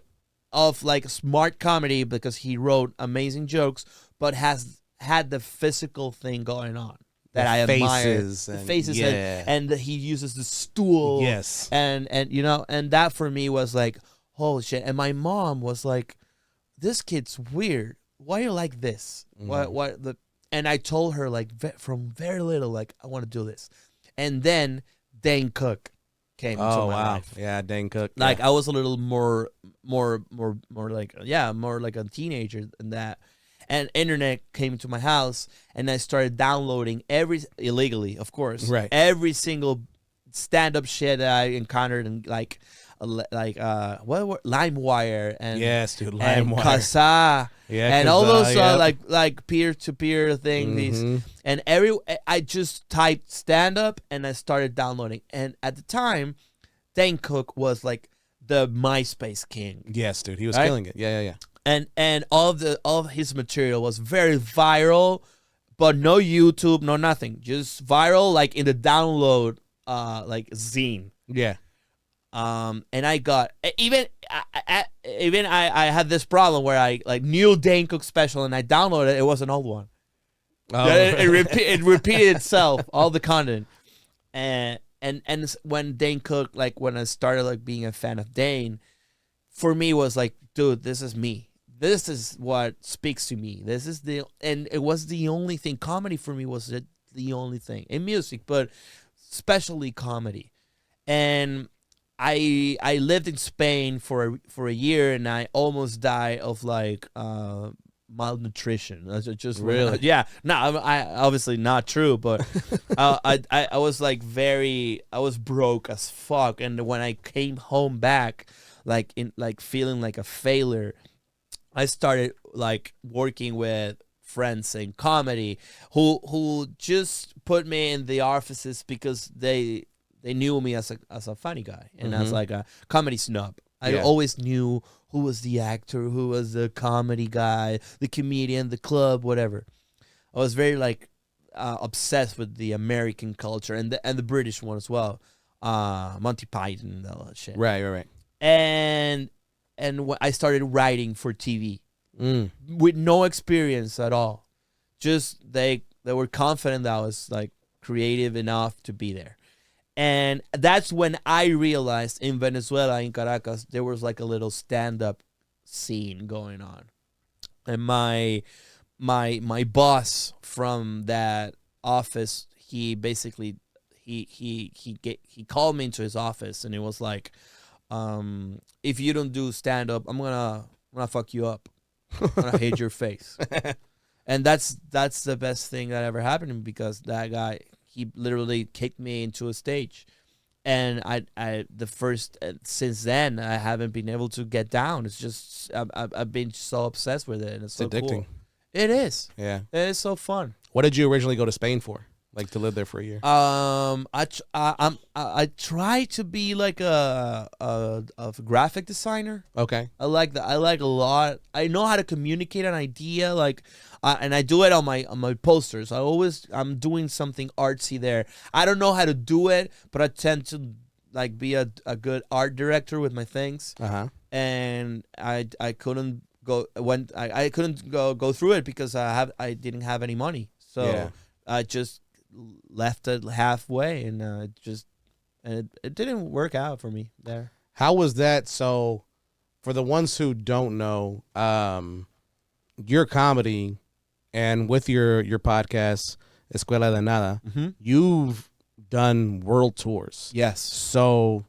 of like smart comedy because he wrote amazing jokes, but has had the physical thing going on that I admire. The faces and he uses the stool. Yes. And you know, and that for me was like, holy shit. And my mom was like, this kid's weird. why you like this? And I told her like from very little, like I want to do this. And then Dane Cook came into my life. Yeah, Dane Cook. Like I was a little more like more like a teenager than that. And internet came to my house, and I started downloading illegally, of course, every single stand-up shit that I encountered, and like LimeWire and LimeWire, Kazaa, and all those like peer-to-peer things. And I just typed stand-up, and I started downloading. And at the time, Dane Cook was like the MySpace king. Yes, dude, he was killing it. Yeah. And all of his material was very viral, but no YouTube, no nothing, just viral, like in the download, like zine. Yeah. And I got I had this problem where I like new Dane Cook special, and I downloaded it. It was an old one. Oh. It repeated itself, all the content, and when Dane Cook, like when I started like being a fan of Dane, for me was like, dude, this is me. This is what speaks to me. And it was the only thing. Comedy for me was the only thing in music, but especially comedy. And I lived in Spain for a year, and I almost died of like malnutrition. Just really, yeah. No, I obviously not true, but I was like I was broke as fuck. And when I came home back, like feeling like a failure, I started like working with friends in comedy who just put me in the offices because they knew me as a funny guy and as like a comedy snob. I always knew who was the actor, who was the comedy guy, the comedian, the club, whatever. I was very like obsessed with the American culture and the British one as well, Monty Python and all that shit. Right. And I started writing for TV with no experience at all. Just they were confident that I was like creative enough to be there. And that's when I realized in Venezuela, in Caracas, there was like a little stand-up scene going on. And my boss from that office, he basically he called me into his office, and it was like, if you don't do stand-up, I'm gonna fuck you up. I'm gonna hate your face. And that's the best thing that ever happened to me, because that guy, he literally kicked me into a stage, and I since then I haven't been able to get down. It's just I've been so obsessed with it, and it's so addicting. Cool. It is. Yeah, it is so fun. What did you originally go to Spain for? Like to live there for a year? I try to be like a graphic designer. Okay. I like that. I like a lot. I know how to communicate an idea, like, and I do it on my posters. I'm doing something artsy there. I don't know how to do it, but I tend to like be a good art director with my things. And I couldn't go when I couldn't go through it because I didn't have any money. So I just left it halfway, and it didn't work out for me there. How was that? So for the ones who don't know, your comedy and with your podcast Escuela de Nada, you've done world tours. Yes. So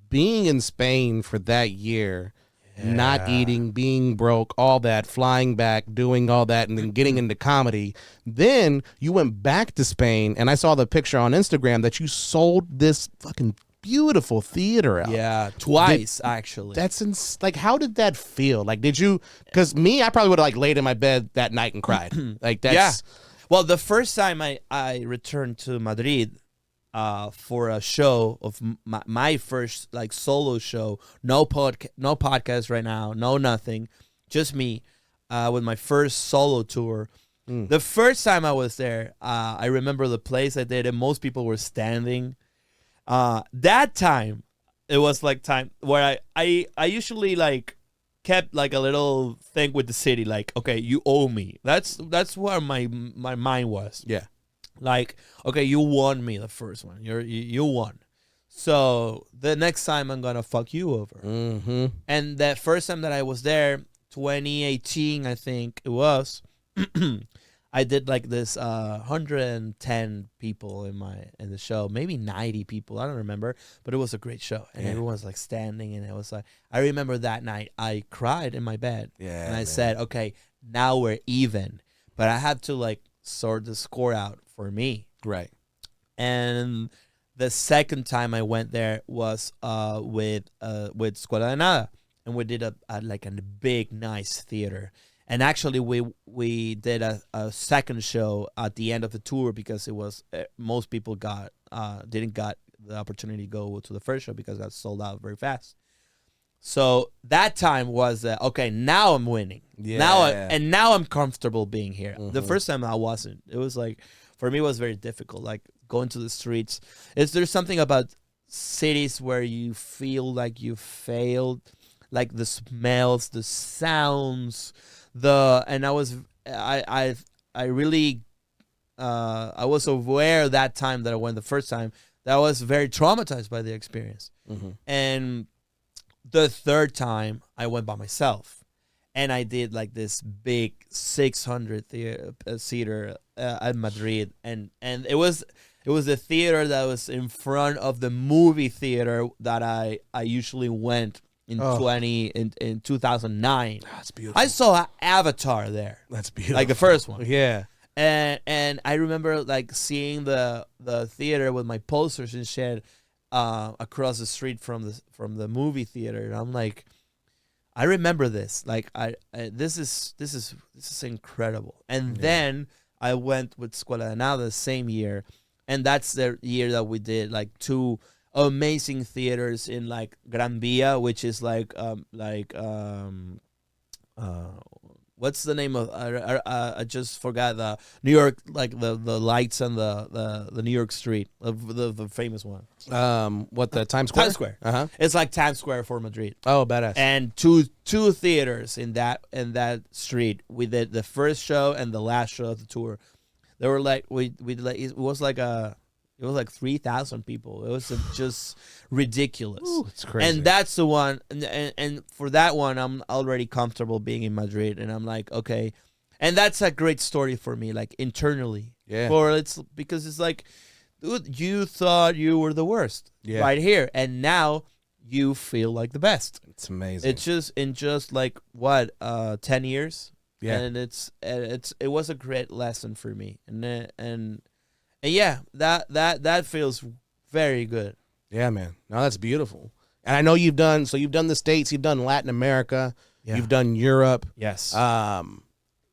being in Spain for that year, not eating, being broke, all that, flying back, doing all that, and then getting into comedy. Then you went back to Spain, and I saw the picture on Instagram that you sold this fucking beautiful theater out. Yeah, twice, actually. That's like, how did that feel? Like, did you, because me, I probably would have like laid in my bed that night and cried. Like, that's. Yeah. Well, the first time I returned to Madrid, for a show of my first like solo show, no podcast right now, no nothing, just me, with my first solo tour. The first time I was there, I remember the place I did, and most people were standing. That time, it was like time where I usually like kept like a little thing with the city, like, okay, you owe me. That's where my mind was. Yeah. Like, okay, you won me the first one. You won. So the next time I'm gonna fuck you over. And that first time that I was there, 2018, I think it was. I did like this 110 people in the show, maybe 90 people, I don't remember, but it was a great show, and everyone was like standing, and it was like, I remember that night I cried in my bed, and I said, okay, now we're even, but I had to like sort the score out for me, right? And the second time I went there was with Escuela de Nada, and we did a big nice theater. And actually, we did a second show at the end of the tour because it was most people didn't got the opportunity to go to the first show because it got sold out very fast. So that time was okay. Now I'm winning. Yeah. Now I'm comfortable being here. Mm-hmm. The first time I wasn't. It was like, for me, it was very difficult. Like going to the streets. There's something about cities where you feel like you failed, like the smells, the sounds. I was aware that time that I went the first time that I was very traumatized by the experience. Mm-hmm. And the third time I went by myself, and I did like this big 600 seater at Madrid, and it was a theater that was in front of the movie theater that I usually went in 2009. That's beautiful. I saw Avatar there. That's beautiful. Like the first one. Yeah. And I remember like seeing the theater with my posters and shit across the street from the movie theater, and I'm like, I remember this. Like this is incredible. And then I went with Escuela de Nada the same year, and that's the year that we did like 2 amazing theaters in like Gran Via, which is what's the name of I just forgot, the New York, like the lights and the New York street, the famous one. What, the Times Square? Times Square. Uh-huh. It's like Times Square for Madrid. Oh, badass. And two theaters in that street. We did the first show and the last show of the tour. They were like we did like, it was like 3,000 people. It was just ridiculous. Ooh, it's crazy. And that's the one. And for that one, I'm already comfortable being in Madrid. And I'm like, okay. And that's a great story for me, like internally. Yeah. Because it's like, dude, you thought you were the worst right here. And now you feel like the best. It's amazing. It's just in just like, what, 10 years? Yeah. And it was a great lesson for me. And yeah, that feels very good. Yeah, man. No, that's beautiful. And I know you've done the States, you've done Latin America, you've done Europe. Yes.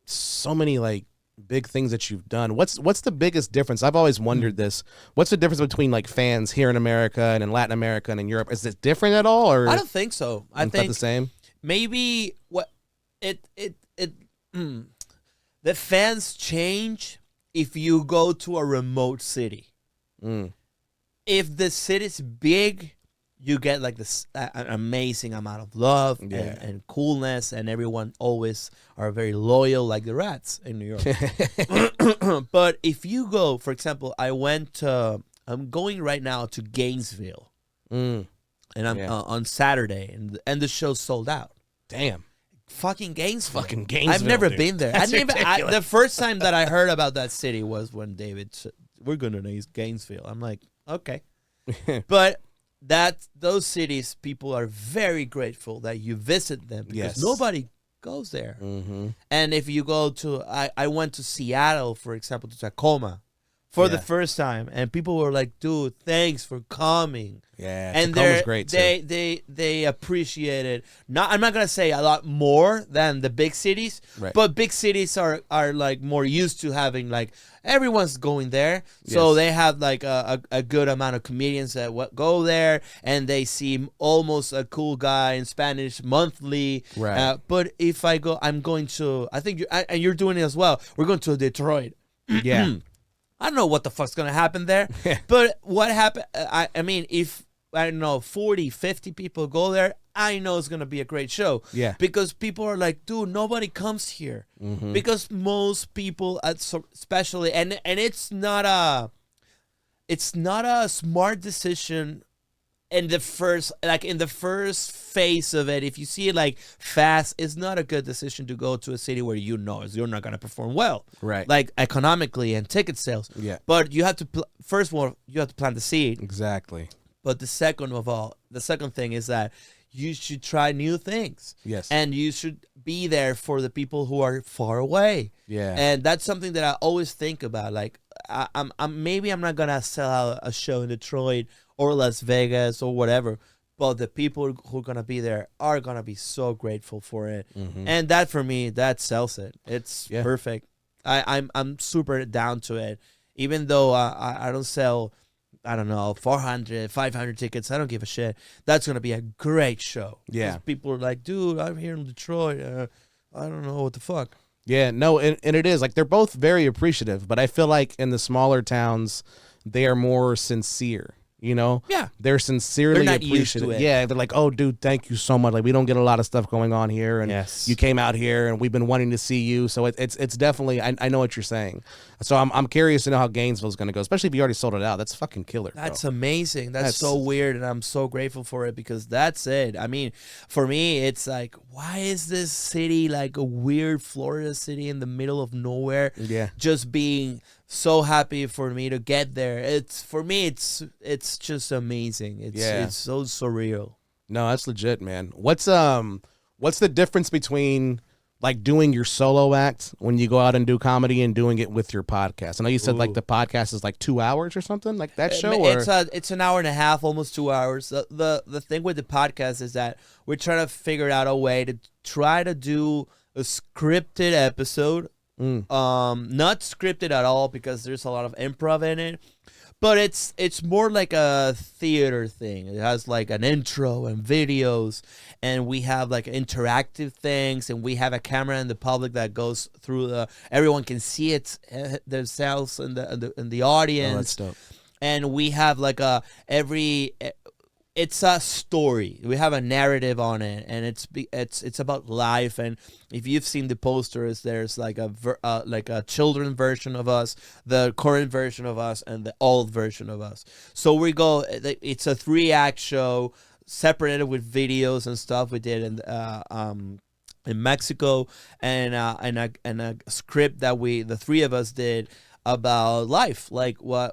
So many like big things that you've done. What's the biggest difference? I've always wondered this. What's the difference between like fans here in America and in Latin America and in Europe? Is it different at all, or I don't think so. I think the same. Maybe the fans change if you go to a remote city. If the city's big, you get like this an amazing amount of love and coolness, and everyone always are very loyal, like the rats in New York. But if you go, for example, I'm going right now to Gainesville, and I'm on Saturday, and the show's sold out. Damn. Fucking Gainesville. I've never been there. The first time that I heard about that city was when David said, we're going to Gainesville. I'm like, okay. But those cities, people are very grateful that you visit them because nobody goes there. Mm-hmm. And if you go to, I went to Seattle, for example, to Tacoma for the first time, and people were like, dude, thanks for coming. Yeah, and Tacoma's great too. They appreciate it. I'm not gonna say a lot more than the big cities, but big cities are like more used to having like everyone's going there, so they have like a good amount of comedians that go there, and they seem almost a cool guy in Spanish monthly. Right. But if I go, I'm going to. I think and you're doing it as well. We're going to Detroit. Yeah. I don't know what the fuck's going to happen there, but what happened, I mean, if, I don't know, 40, 50 people go there, I know it's going to be a great show. Yeah. Because people are like, dude, nobody comes here. Mm-hmm. Because most people, especially, and it's not a smart decision in the first phase of it, if you see it like fast, it's not a good decision to go to a city where you're not going to perform well, right? Like economically and ticket sales. Yeah. But you have to first of all, you have to plant the seed. Exactly. But the second thing is that you should try new things. Yes. And you should be there for the people who are far away. Yeah. And that's something that I always think about. Like, I'm maybe I'm not gonna sell out a show in Detroit or Las Vegas or whatever, but the people who are gonna be there are gonna be so grateful for it. Mm-hmm. And that for me, that sells it. It's perfect. I'm super down to it. Even though I don't sell, I don't know, 400, 500 tickets. I don't give a shit. That's going to be a great show. Yeah. People are like, dude, I'm here in Detroit. I don't know what the fuck. Yeah, no, and it is. Like, they're both very appreciative, but I feel like in the smaller towns, they are more sincere. You know, they're sincerely They're not used to appreciative. it. Yeah, they're like, "Oh, dude, thank you so much. Like, we don't get a lot of stuff going on here, and you came out here, and we've been wanting to see you. So it's definitely. I know what you're saying. So I'm curious to know how Gainesville's going to go, especially if you already sold it out. That's fucking killer. That's amazing. That's so weird, and I'm so grateful for it because that's it. I mean, for me, it's like, why is this city like a weird Florida city in the middle of nowhere? Yeah, just being so happy for me to get there. It's just amazing. It's so surreal. No, that's legit, man. What's the difference between like doing your solo act when you go out and do comedy and doing it with your podcast? I know you said like the podcast is like 2 hours or something like that show. It's an hour and a half, almost 2 hours. The thing with the podcast is that we're trying to figure out a way to try to do a scripted episode. Not scripted at all because there's a lot of improv in it, but it's more like a theater thing. It has like an intro and videos, and we have like interactive things, and we have a camera in the public that goes through everyone can see it themselves in the audience. Oh, that's dope. And we have like it's a story. We have a narrative on it, and it's about life. And if you've seen the posters, there's like a children's version of us, the current version of us, and the old version of us. So it's a 3-act show separated with videos and stuff we did in Mexico, and a script that the three of us did about life. Like what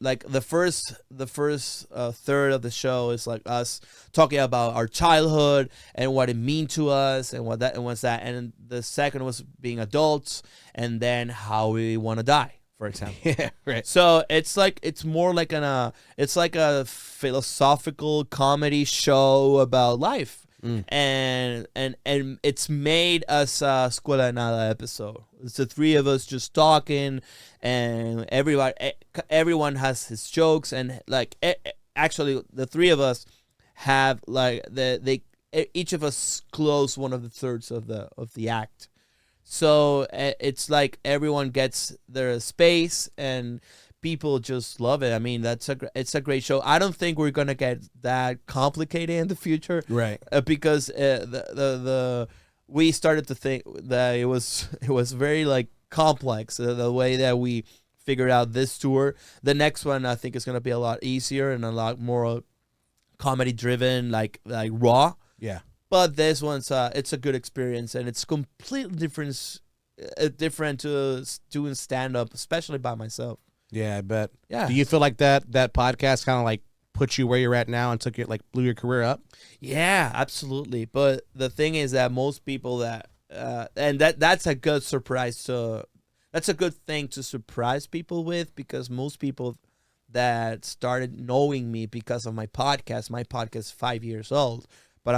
like the first third of the show is like us talking about our childhood and what it means to us and what's that, and the second was being adults and then how we want to die, for example. Yeah, right. So it's more like it's like a philosophical comedy show about life. And it's made as a Escuela de Nada episode. It's the three of us just talking, and everyone has his jokes, and like actually the three of us have like each of us close one of the thirds of the act. So it's like everyone gets their space and people just love it. I mean, it's a great show. I don't think we're gonna get that complicated in the future, right? Because we started to think that it was very like complex. The way that we figured out this tour, the next one I think is gonna be a lot easier and a lot more comedy driven, like raw. Yeah. But this one's it's a good experience, and it's completely different to doing stand up, especially by myself. Yeah, I bet. Yeah. Do you feel like that podcast kind of like put you where you're at now and blew your career up? Yeah, absolutely. But the thing is that most people that's a good surprise. That's a good thing to surprise people with, because most people that started knowing me because of my podcast is 5 years old, but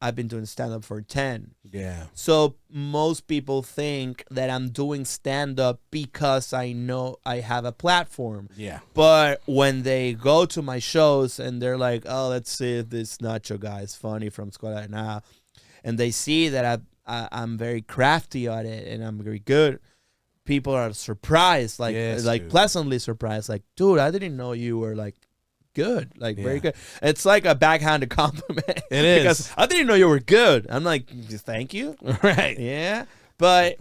I've been doing stand-up for 10. Yeah. So most people think that I'm doing stand-up because I know I have a platform. Yeah. But when they go to my shows and they're like, oh, let's see if this Nacho guy is funny from Escuela de Nada, and they see that I'm very crafty at it and I'm very good, people are surprised, like pleasantly surprised, like, dude, I didn't know you were like good, like very good. It's like a backhanded compliment. It is. Because I didn't know you were good. I'm like, thank you. Right. Yeah. But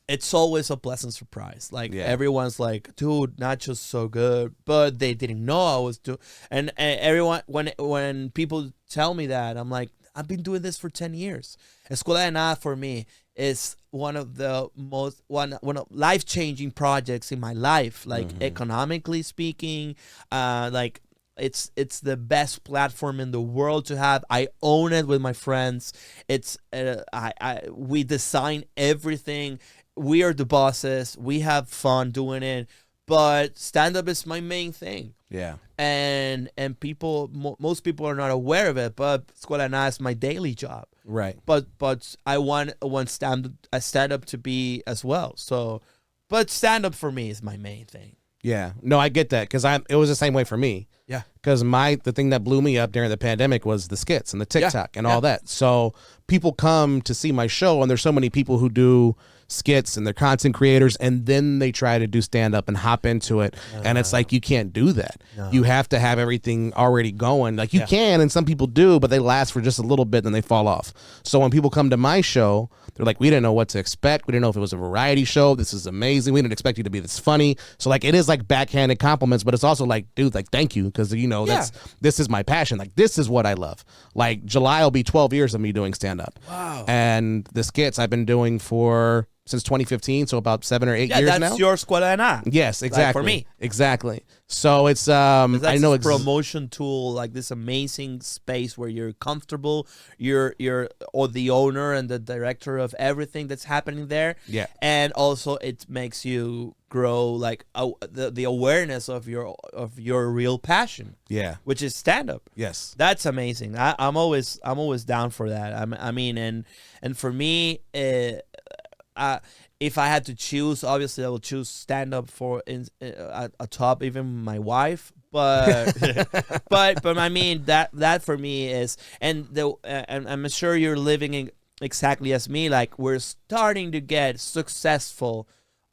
it's always a pleasant surprise. Like Yeah. everyone's like, dude, Nacho's so good, but they didn't know I was doing. And everyone, when people tell me that, I'm like, I've been doing this for 10 years. Escuela de Nada for me is one of the most one of life-changing projects in my life. Like economically speaking, like it's the best platform in the world to have. I own it with my friends. It's we design everything. We are the bosses. We have fun doing it, but stand-up is my main thing. Yeah. And people, most people are not aware of it, but Escuela de Nada is my daily job. Right. But I want stand-up to be as well. So, but stand-up for me is my main thing. Yeah. No, I get that because it was the same way for me. Yeah. Because the thing that blew me up during the pandemic was the skits and the TikTok and all that. So people come to see my show, and there's so many people who do skits and they're content creators, and then they try to do stand up and hop into it. And it's like, you can't do that. No. You have to have everything already going. Like you can, and some people do, but they last for just a little bit, then they fall off. So when people come to my show, they're like, we didn't know what to expect. We didn't know if it was a variety show. This is amazing. We didn't expect you to be this funny. So like, it is like backhanded compliments, but it's also like, dude, like, thank you. Cause you know, this is my passion. Like, this is what I love. Like July will be 12 years of me doing stand up. Wow. And the skits I've been doing since 2015, so about 7 or 8 years now. Yeah, that's your Escuela de Nada. Yes, exactly. Like for me. Exactly. So it's I know it's promotion tool, like this amazing space where you're comfortable, you're or the owner and the director of everything that's happening there. Yeah. And also it makes you grow like the awareness of your real passion. Yeah. Which is stand up. Yes. That's amazing. I'm always down for that. I mean and for me if I had to choose, obviously I would choose stand up for atop even my wife. But but I mean that for me is, and I'm sure you're living in exactly as me. Like we're starting to get successful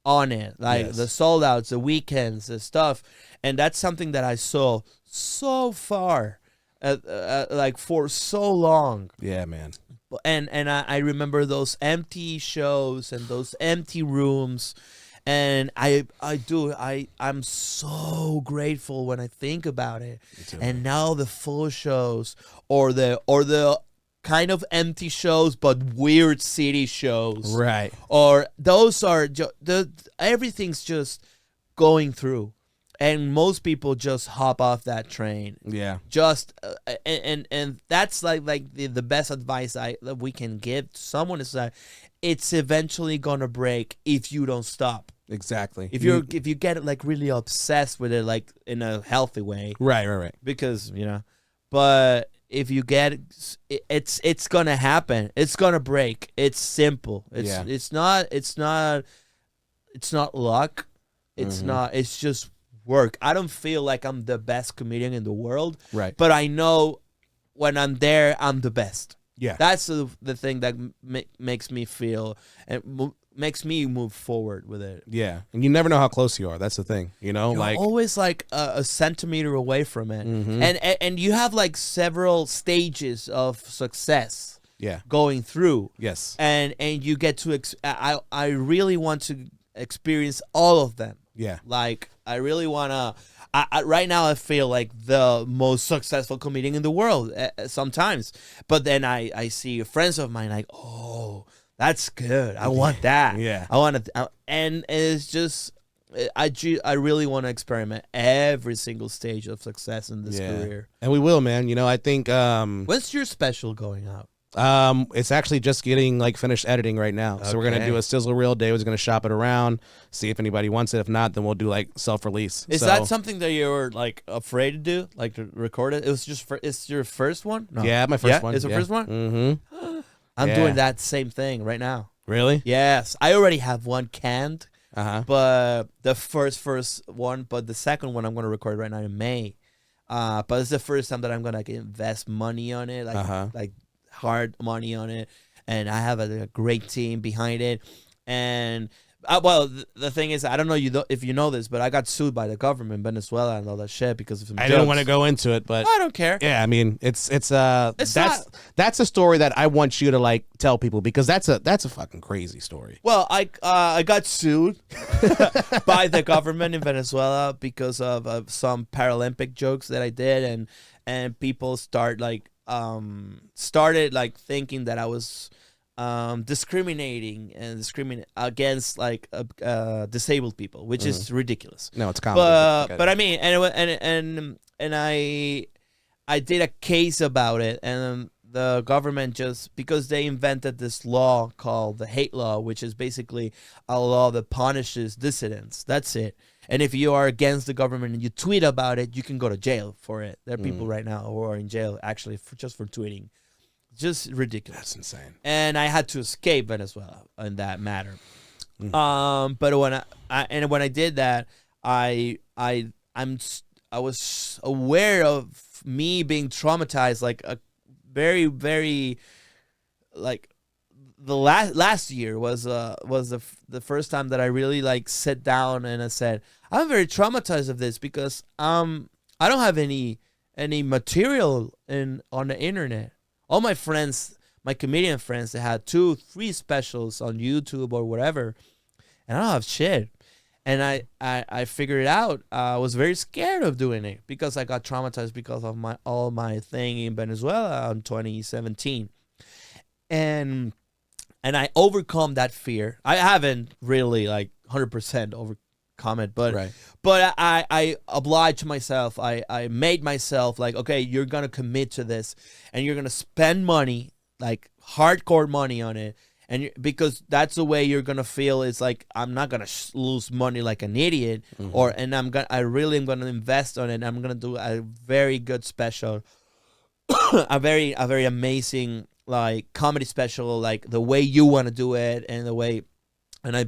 on it, like the sold outs, the weekends, the stuff, and that's something that I saw so far, like for so long. Yeah, man. And I remember those empty shows and those empty rooms, and I'm so grateful when I think about it. And now the full shows or the kind of empty shows but weird city shows, right? Or those are everything's just going through. And most people just hop off that train. Yeah. Just and that's like the best advice that we can give to someone is that it's eventually gonna break if you don't stop. Exactly. If you get like really obsessed with it, like in a healthy way. Right. Because but if you get it's gonna happen. It's gonna break. It's simple. It's not luck. It's not. It's just work. I don't feel like I'm the best comedian in the world, right? But I know when I'm there, I'm the best. Yeah, that's the thing that makes me feel and makes me move forward with it. Yeah, and you never know how close you are. That's the thing, You're like always like a centimeter away from it, and you have like several stages of success. Yeah, going through. Yes, and you get to. I really want to experience all of them. Yeah, like I really wanna. Right now, I feel like the most successful comedian in the world sometimes. But then I see friends of mine like, oh, that's good. I want that. Yeah, I want to. And it's just, I really want to experiment every single stage of success in this career. And we will, man. I think. When's your special going out? It's actually just getting like finished editing right now. So we're gonna do a sizzle reel. Dave was gonna shop it around, see if anybody wants it. If not, then we'll do like self-release. Is that something that you're like afraid to do, like to record it? It was just it's your first one? No. Yeah, my first one. It's the first one. Mm-hmm. I'm doing that same thing right now. Really? Yes, I already have one canned. But the first one, but the second one I'm gonna record right now in May. But it's the first time that I'm gonna invest money on it, like hard money on it, and I have a great team behind it, and Well, the thing is, I don't know if you know this, but I got sued by the government in Venezuela and all that shit because of some I jokes. didn't want to go into it, but I don't care. yeah, I mean, that's a story that I want you to like tell people because that's a fucking crazy story. Well, I got sued by the government in Venezuela because of some Paralympic jokes that I did, and people started thinking that I was discriminating against like disabled people, which is ridiculous. No, it's comedy. But I mean, and I did a case about it, and the government just because they invented this law called the hate law, which is basically a law that punishes dissidents. That's it. And if you are against the government and you tweet about it, you can go to jail for it. There are people right now who are in jail actually just for tweeting. Just ridiculous. That's insane. And I had to escape Venezuela in that matter. But when I did that, I was aware of me being traumatized, like a very, very, like the last year was the first time that I really like sat down and I said, I'm very traumatized of this because I don't have any material on the internet. All my friends, my comedian friends, they had 2-3 specials on YouTube or whatever, and I don't have shit. And I figured it out. I was very scared of doing it because I got traumatized because of all my thing in Venezuela in 2017. And I overcome that fear. I haven't really like 100% overcome it, but I obliged myself. I made myself like, okay, you're gonna commit to this, and you're gonna spend money, like hardcore money on it. And because that's the way you're gonna feel. It's like I'm not gonna lose money like an idiot, I really am gonna invest on it. I'm gonna do a very good special, a very amazing like comedy special, like the way you want to do it and the way. And I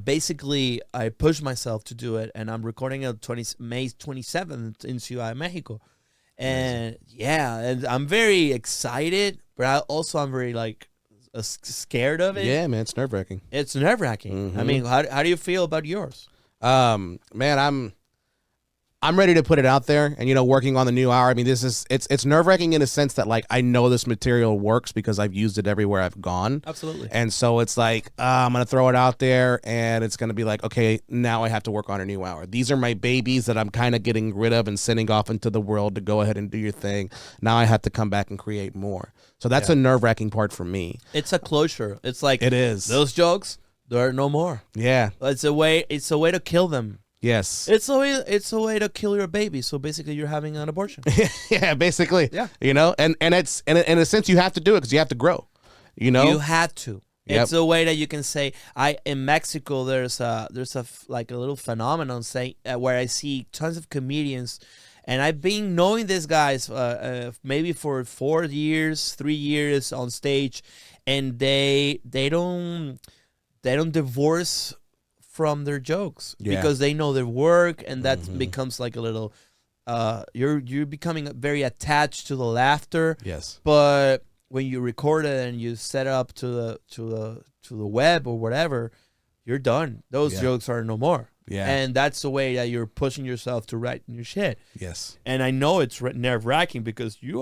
pushed myself to do it, and I'm recording it on May 27th in Ciudad de Mexico, and and I'm very excited, but I'm very like. Scared of it. Yeah, man, it's nerve-wracking. It's nerve-wracking. I mean, how do you feel about yours? Man, I'm ready to put it out there, and working on the new hour. I mean, it's nerve-wracking in a sense that like I know this material works because I've used it everywhere I've gone. Absolutely. And so it's like I'm gonna throw it out there, and it's gonna be like, okay, now I have to work on a new hour. These are my babies that I'm kind of getting rid of and sending off into the world to go ahead and do your thing. Now I have to come back and create more. So that's a nerve-wracking part for me. It's a closure. It's like it is. Those jokes, there are no more. Yeah. It's a way to kill them. Yes. It's a way to kill your baby. So basically you're having an abortion. Yeah, basically. Yeah. And it's in a sense you have to do it because you have to grow. You had to. Yep. It's a way that you can say in Mexico there's a little phenomenon where I see tons of comedians. And I've been knowing these guys maybe for 4 years, 3 years on stage, and they don't divorce from their jokes because they know their work, and that becomes like a little. You're becoming very attached to the laughter. Yes. But when you record it and you set it up to the web or whatever, you're done. Those jokes are no more. Yeah. And that's the way that you're pushing yourself to write new shit. Yes. And I know it's nerve-wracking because you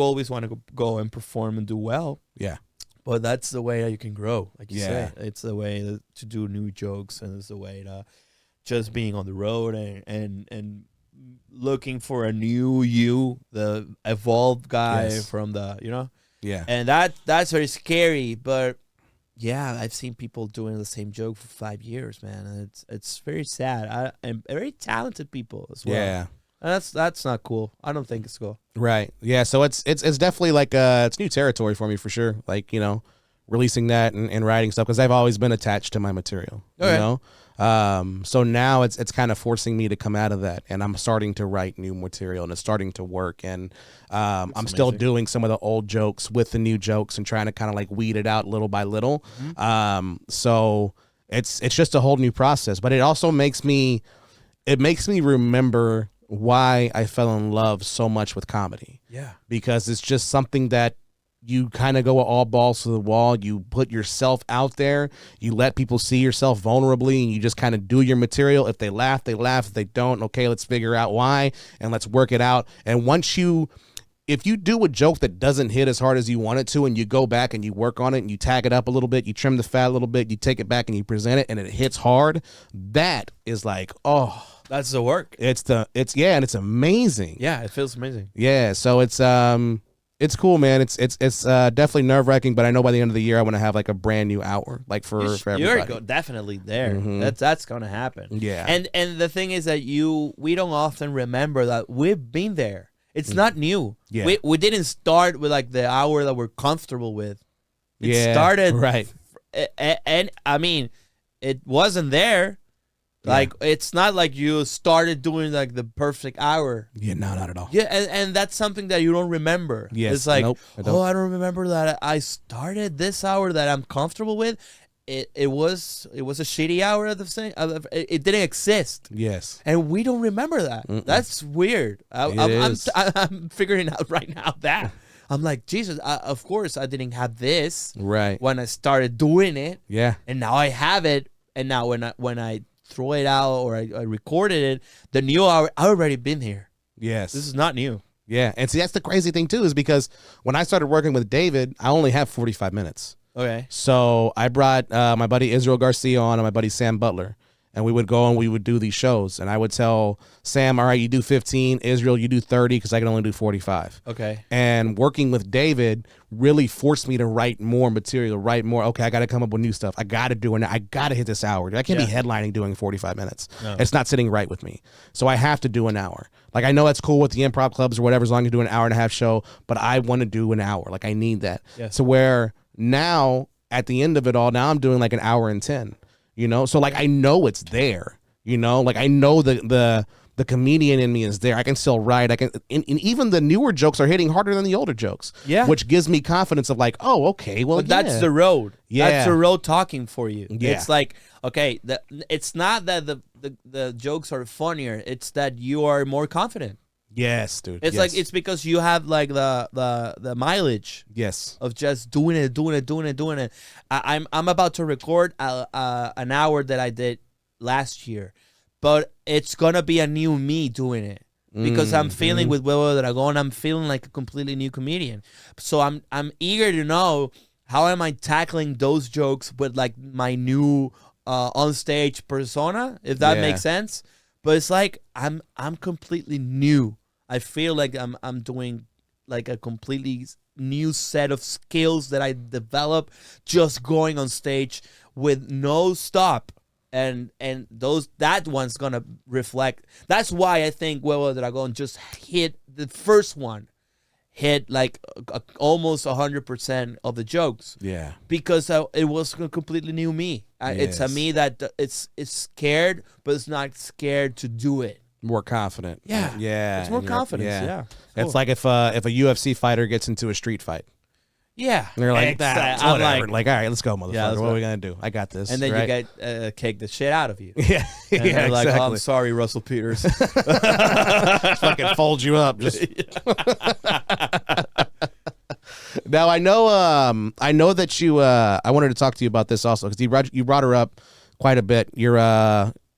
always want to go and perform and do well. Yeah. But that's the way that you can grow, like you say. It's the way to do new jokes, and it's the way to just being on the road and looking for a new you, the evolved guy from the, Yeah. And that's very scary, but yeah, I've seen people doing the same joke for 5 years, man. And it's very sad. And very talented people as well. Yeah. And that's not cool. I don't think it's cool. Right. Yeah. So it's definitely like it's new territory for me for sure. Like releasing that and writing stuff because I've always been attached to my material. Okay. So now it's kind of forcing me to come out of that, and I'm starting to write new material, and it's starting to work. And I'm still doing some of the old jokes with the new jokes and trying to kind of like weed it out little by little. So it's just a whole new process, but it also makes me remember why I fell in love so much with comedy. Yeah. Because it's just something that you kind of go all balls to the wall. You put yourself out there. You let people see yourself vulnerably, and you just kind of do your material. If they laugh, they laugh. If they don't, okay, let's figure out why, and let's work it out. And if you do a joke that doesn't hit as hard as you want it to, and you go back and you work on it and you tag it up a little bit, you trim the fat a little bit, you take it back and you present it, and it hits hard, that is like, oh, That's the work. and it's amazing. Yeah, it feels amazing. Yeah, so it's cool, man. It's definitely nerve-wracking, but I know by the end of the year I want to have like a brand new hour, like for everybody. You're definitely there. That's gonna happen. Yeah. And the thing is that we don't often remember that we've been there. It's not new. Yeah. We didn't start with like the hour that we're comfortable with. It Yeah, started right. And I mean, it wasn't there. Like it's not like you started doing like the perfect hour. Yeah, no, not at all. Yeah, and that's something that you don't remember. Yes, It's like, nope, I don't. I don't remember that I started this hour that I'm comfortable with. It was a shitty hour of the same. It didn't exist, Yes. and we don't remember that. That's weird. I'm figuring out right now that I'm like, Jesus. Of course, I didn't have this Right. when I started doing it, Yeah. and now I have it. And now when I throw it out or I recorded it, the new hour I already been here. Yes. This is not new. Yeah, and see, that's the crazy thing too, is because when I started working with David, I only have 45 minutes. Okay. So I brought my buddy Israel Garcia on and my buddy Sam Butler, and we would go and we would do these shows. And I would tell Sam, all right, you do 15, Israel, you do 30, because I can only do 45. Okay. And working with David really forced me to write more material, write more. Okay, I got to come up with new stuff. I got to do it. I got to hit this hour. I can't be headlining doing 45 minutes. No. It's not sitting right with me. So I have to do an hour. Like, I know that's cool with the improv clubs or whatever, as long as you do an hour and a half show, but I want to do an hour. Like, I need that. Yes. So where now, at the end of it all, now I'm doing like an hour and 10, you know? So like, I know it's there, you know? Like, I know the comedian in me is there. I can still write. And even the newer jokes are hitting harder than the older jokes. Yeah. Which gives me confidence of like, oh, okay, well, But that's the road. Yeah. That's the road talking for you. Yeah. It's like, okay, it's not that the jokes are funnier. It's that you are more confident. Yes, dude. It's like, it's because you have like the mileage. Yes. Of just doing it. I'm about to record an hour that I did last year, but it's gonna be a new me doing it because I'm feeling with Huevo de Dragon. I'm feeling like a completely new comedian. So I'm eager to know how am I tackling those jokes with like my new on stage persona, if that makes sense. But it's like I'm completely new. I feel like I'm doing like a completely new set of skills that I develop just going on stage with no stop. And that one's gonna reflect. That's why I think Huevo de Dragon just hit the first one, hit like almost 100% of the jokes. Yeah, because it was a completely new me. It's a me that it's scared, but it's not scared to do it. more confident. Yeah, Yeah. it's more confidence. Yeah, It's like if a UFC fighter gets into a street fight. Yeah. And they're like, Exactly. whatever. I'm like, all right, let's go, motherfucker. Yeah, let's what go. are we going to do? I got this. and then right? you get kick the shit out of you. Yeah. And yeah, they're like, exactly. oh, I'm sorry, Russell Peters. Fucking fold you up. Just Now I know that you I wanted to talk to you about this also because you brought her up quite a bit.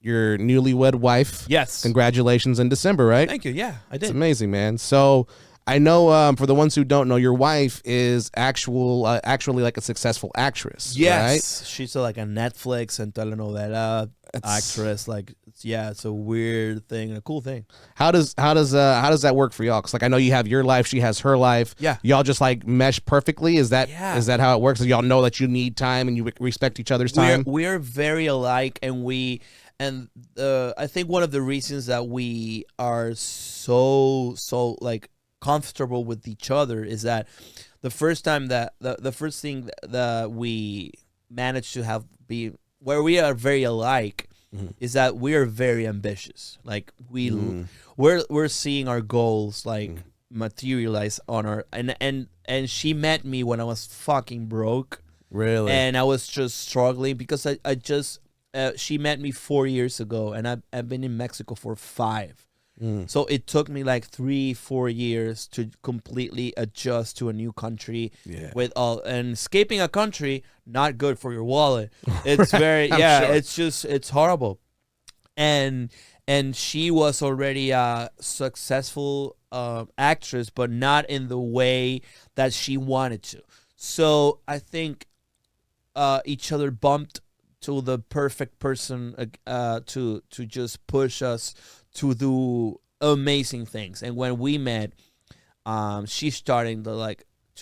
Your newlywed wife. Yes. Congratulations in December, right? Thank you. Yeah, I It's did. amazing, man. So I know for the ones who don't know, your wife is actually like a successful actress. Yes, she's like a Netflix and telenovela actress. Like, yeah, it's a weird thing and a cool thing. How does that work for y'all? Because like I know you have your life, she has her life. Yeah. Y'all just like mesh perfectly. Is that Yeah. is that how it works? Y'all know that you need time and you respect each other's time. We're very alike, and I think one of the reasons that we are so like comfortable with each other is that the first time that the first thing that we managed to have be where we are very alike is that we are very ambitious. Like we're seeing our goals like materialize on our and she met me when I was fucking broke. Really? And I was just struggling because I just she met me 4 years ago, and I've been in Mexico for 5. So it took me like 3-4 years to completely adjust to a new country. With all and escaping a country, not good for your wallet. It's very sure. It's horrible. And she was already a successful actress, but not in the way that she wanted to. So I think each other bumped to the perfect person to just push us to do amazing things. And when we met, she's starting to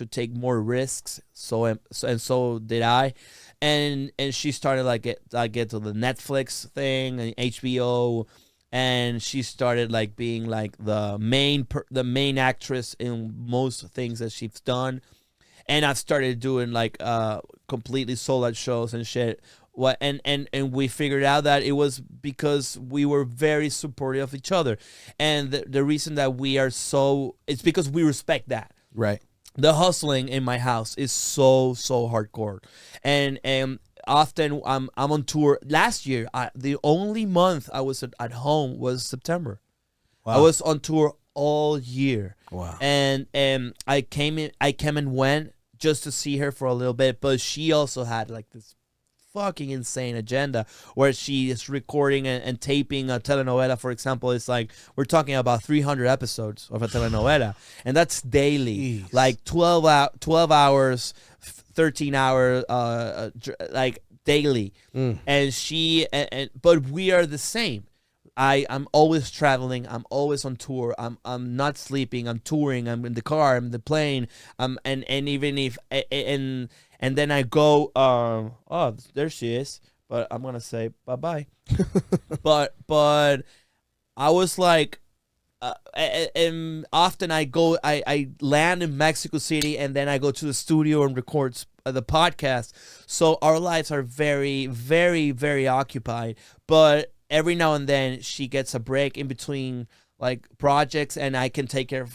take more risks. So did I, and she started get to the Netflix thing and HBO, and she started being the main actress in most things that she's done. And I've started doing completely sold out shows and shit. And we figured out that it was because we were very supportive of each other. And the reason that we are it's because we respect that. Right. The hustling in my house is so hardcore. And often I'm on tour. Last year, the only month I was at home was September. Wow. I was on tour all year. Wow. And I came and went just to see her for a little bit, but she also had this fucking insane agenda where she is recording and taping a telenovela. For example, it's we're talking about 300 episodes of a telenovela, and that's daily. Jeez. 12 hours, 13 hours, daily. And but we are the same. I'm always traveling. I'm always on tour. I'm not sleeping. I'm touring. I'm in the car. I'm in the plane. And even if and then I go. Oh, there she is. But I'm gonna say bye. but I was and often I go. I land in Mexico City and then I go to the studio and record the podcast. So our lives are very, very, very occupied. But every now and then she gets a break in between projects, and I can take her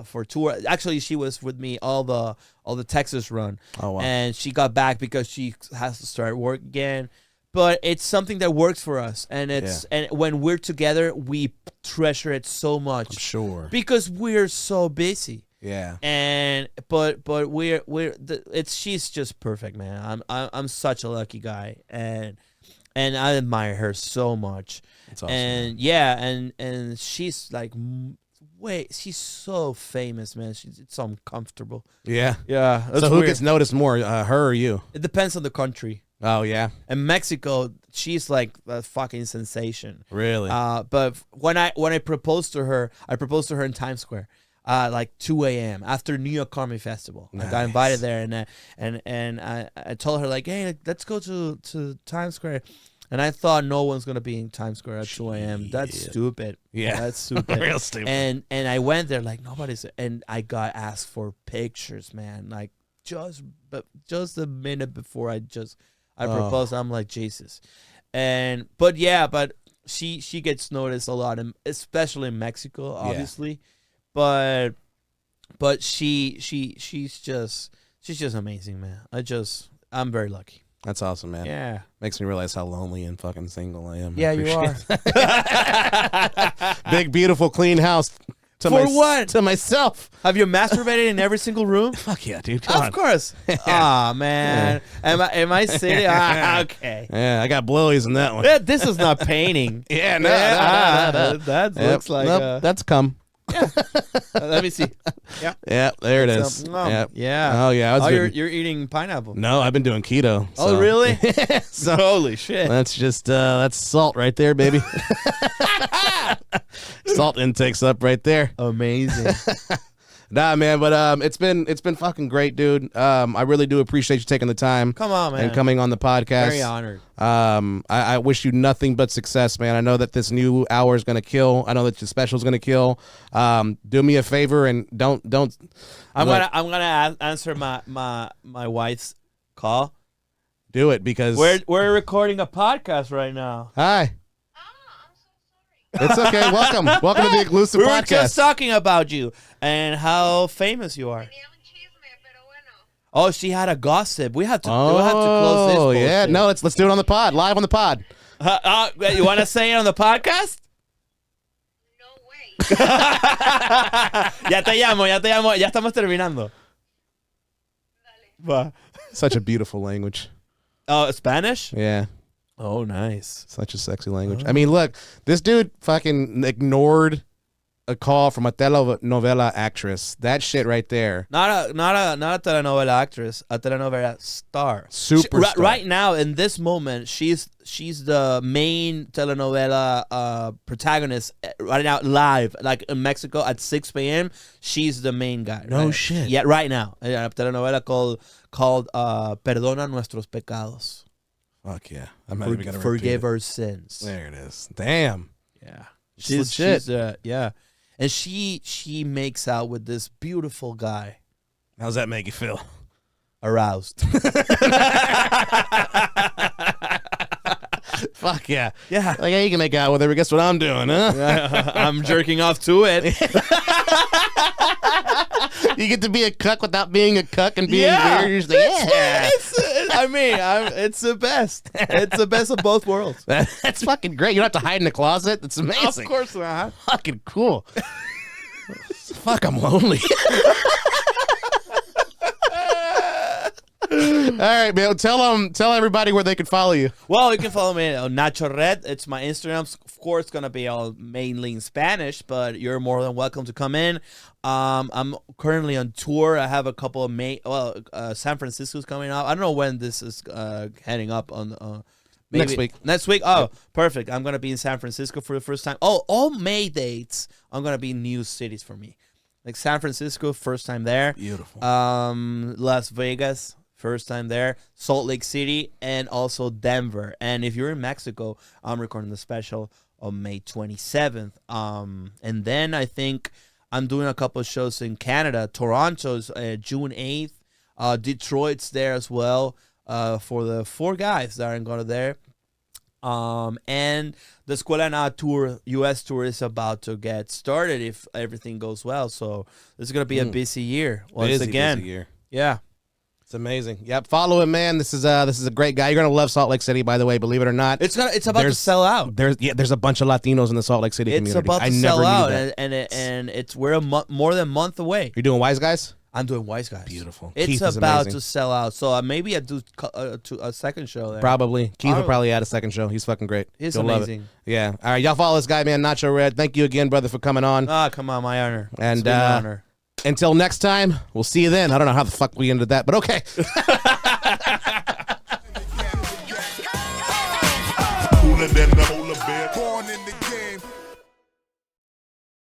for tour. Actually, she was with me all the Texas run. Oh, wow. And she got back because she has to start work again. But it's something that works for us, and and when we're together, we treasure it so much. I'm sure, because we're so busy. Yeah. And but she's just perfect, man. I'm such a lucky guy, and I admire her so much. That's awesome. And and she's she's so famous, man. It's so uncomfortable. Yeah. Yeah. So who gets noticed more, her or you? It depends on the country. Oh, yeah. In Mexico, she's a fucking sensation. Really? But when I proposed to her, in Times Square. 2 a.m. after New York Comedy Festival. Nice. I got invited there, and I told her hey, let's go to Times Square. And I thought no one's gonna be in Times Square at 2 a.m. That's stupid. Yeah, that's stupid. Real stupid. And I went there nobody's, and I got asked for pictures, man. Just a minute before I proposed, I'm Jesus. But she gets noticed a lot, especially in Mexico, obviously. Yeah. But she's just amazing, man. I'm very lucky. That's awesome, man. Yeah. Makes me realize how lonely and fucking single I am. Yeah, you are. Big, beautiful, clean house. What? To myself. Have you masturbated in every single room? Fuck yeah, dude. Of course. Ah, man. Yeah. Am I sitting? Okay. Yeah, I got blowies in that one. Yeah, this is not painting. Yeah, no. That looks like... Nope, that's cum. Yeah. Let me see. Yeah. Yeah, there it is. Yeah. Oh, yeah. You're eating pineapple. No, I've been doing keto. Oh, really? So, holy shit. That's just, that's salt right there, baby. Salt intake's up right there. Amazing. Nah, man, but it's been fucking great, dude. I really do appreciate you taking the time. Come on, man. And coming on the podcast. Very honored. I wish you nothing but success, man. I know that this new hour is gonna kill. I know that the special is gonna kill. Do me a favor and don't. I'm gonna answer my wife's call. Do it, because we're recording a podcast right now. Hi. It's okay. Welcome to the Exclusive Podcast. We were just talking about you and how famous you are. Oh, she had a gossip. We have to close this. Oh, yeah. No, let's do it on the pod. Live on the pod. You want to say it on the podcast? No way. Ya te llamo, ya estamos terminando. Va. Such a beautiful language. Oh, Spanish? Yeah. Oh, nice. Such a sexy language. I mean, look, this dude fucking ignored a call from a telenovela actress. That shit right there. Not a telenovela actress, a telenovela star. Superstar. Right now, in this moment, she's the main telenovela protagonist right now, live, like in Mexico at 6 p.m. She's the main guy. No right? shit. Yeah, right now. A telenovela called Perdona Nuestros Pecados. Fuck yeah. I'm not even going to Forgive our sins. There it is. Damn. Yeah. She's legit. Yeah. And she makes out with this beautiful guy. How's that make you feel? Aroused. Fuck yeah. Yeah. Like, yeah, you can make out with her, but guess what I'm doing, huh? I'm jerking off to it. You get to be a cuck without being a cuck and being weird. You're just like, yeah. It's the best. It's the best of both worlds. That's fucking great. You don't have to hide in the closet. That's amazing. Of course not. Fucking cool. Fuck, I'm lonely. All right, man. Tell everybody where they can follow you. Well, you can follow me on Nacho Red. It's my Instagram. Of course, it's gonna be all mainly in Spanish, but you're more than welcome to come in. I'm currently on tour. I have a couple of San Francisco's coming up. I don't know when this is heading up on. Maybe Next week. Next week. Oh, yep. Perfect. I'm gonna be in San Francisco for the first time. Oh, all May dates. I'm gonna be in new cities for me, like San Francisco, first time there. Beautiful. Las Vegas. First time there, Salt Lake City, and also Denver. And if you're in Mexico, I'm recording the special on May 27th. And then I think I'm doing a couple of shows in Canada. Toronto's June 8th. Detroit's there as well for the 4 guys that are going to there. And the Escuela de Nada tour, U.S. tour, is about to get started if everything goes well. So this is going to be a busy year once again. Busy year. Yeah. It's amazing. Yep, follow him, man. This is a great guy. You're gonna love Salt Lake City, by the way. Believe it or not, it's about to sell out. There's a bunch of Latinos in the Salt Lake City community. It's about to sell out, and we're more than a month away. You're doing Wise Guys? I'm doing Wise Guys. Beautiful. It's Keith is about amazing. to sell out. So maybe I do a second show there. Probably. Keith will probably add a second show. He's fucking great. He's You'll amazing. love it. Yeah. All right, y'all follow this guy, man. Nacho Red. Thank you again, brother, for coming on. Come on, my honor. And it's been an honor. Until next time, we'll see you then. I don't know how the fuck we ended that, but okay. Cooler than the polar bear. Born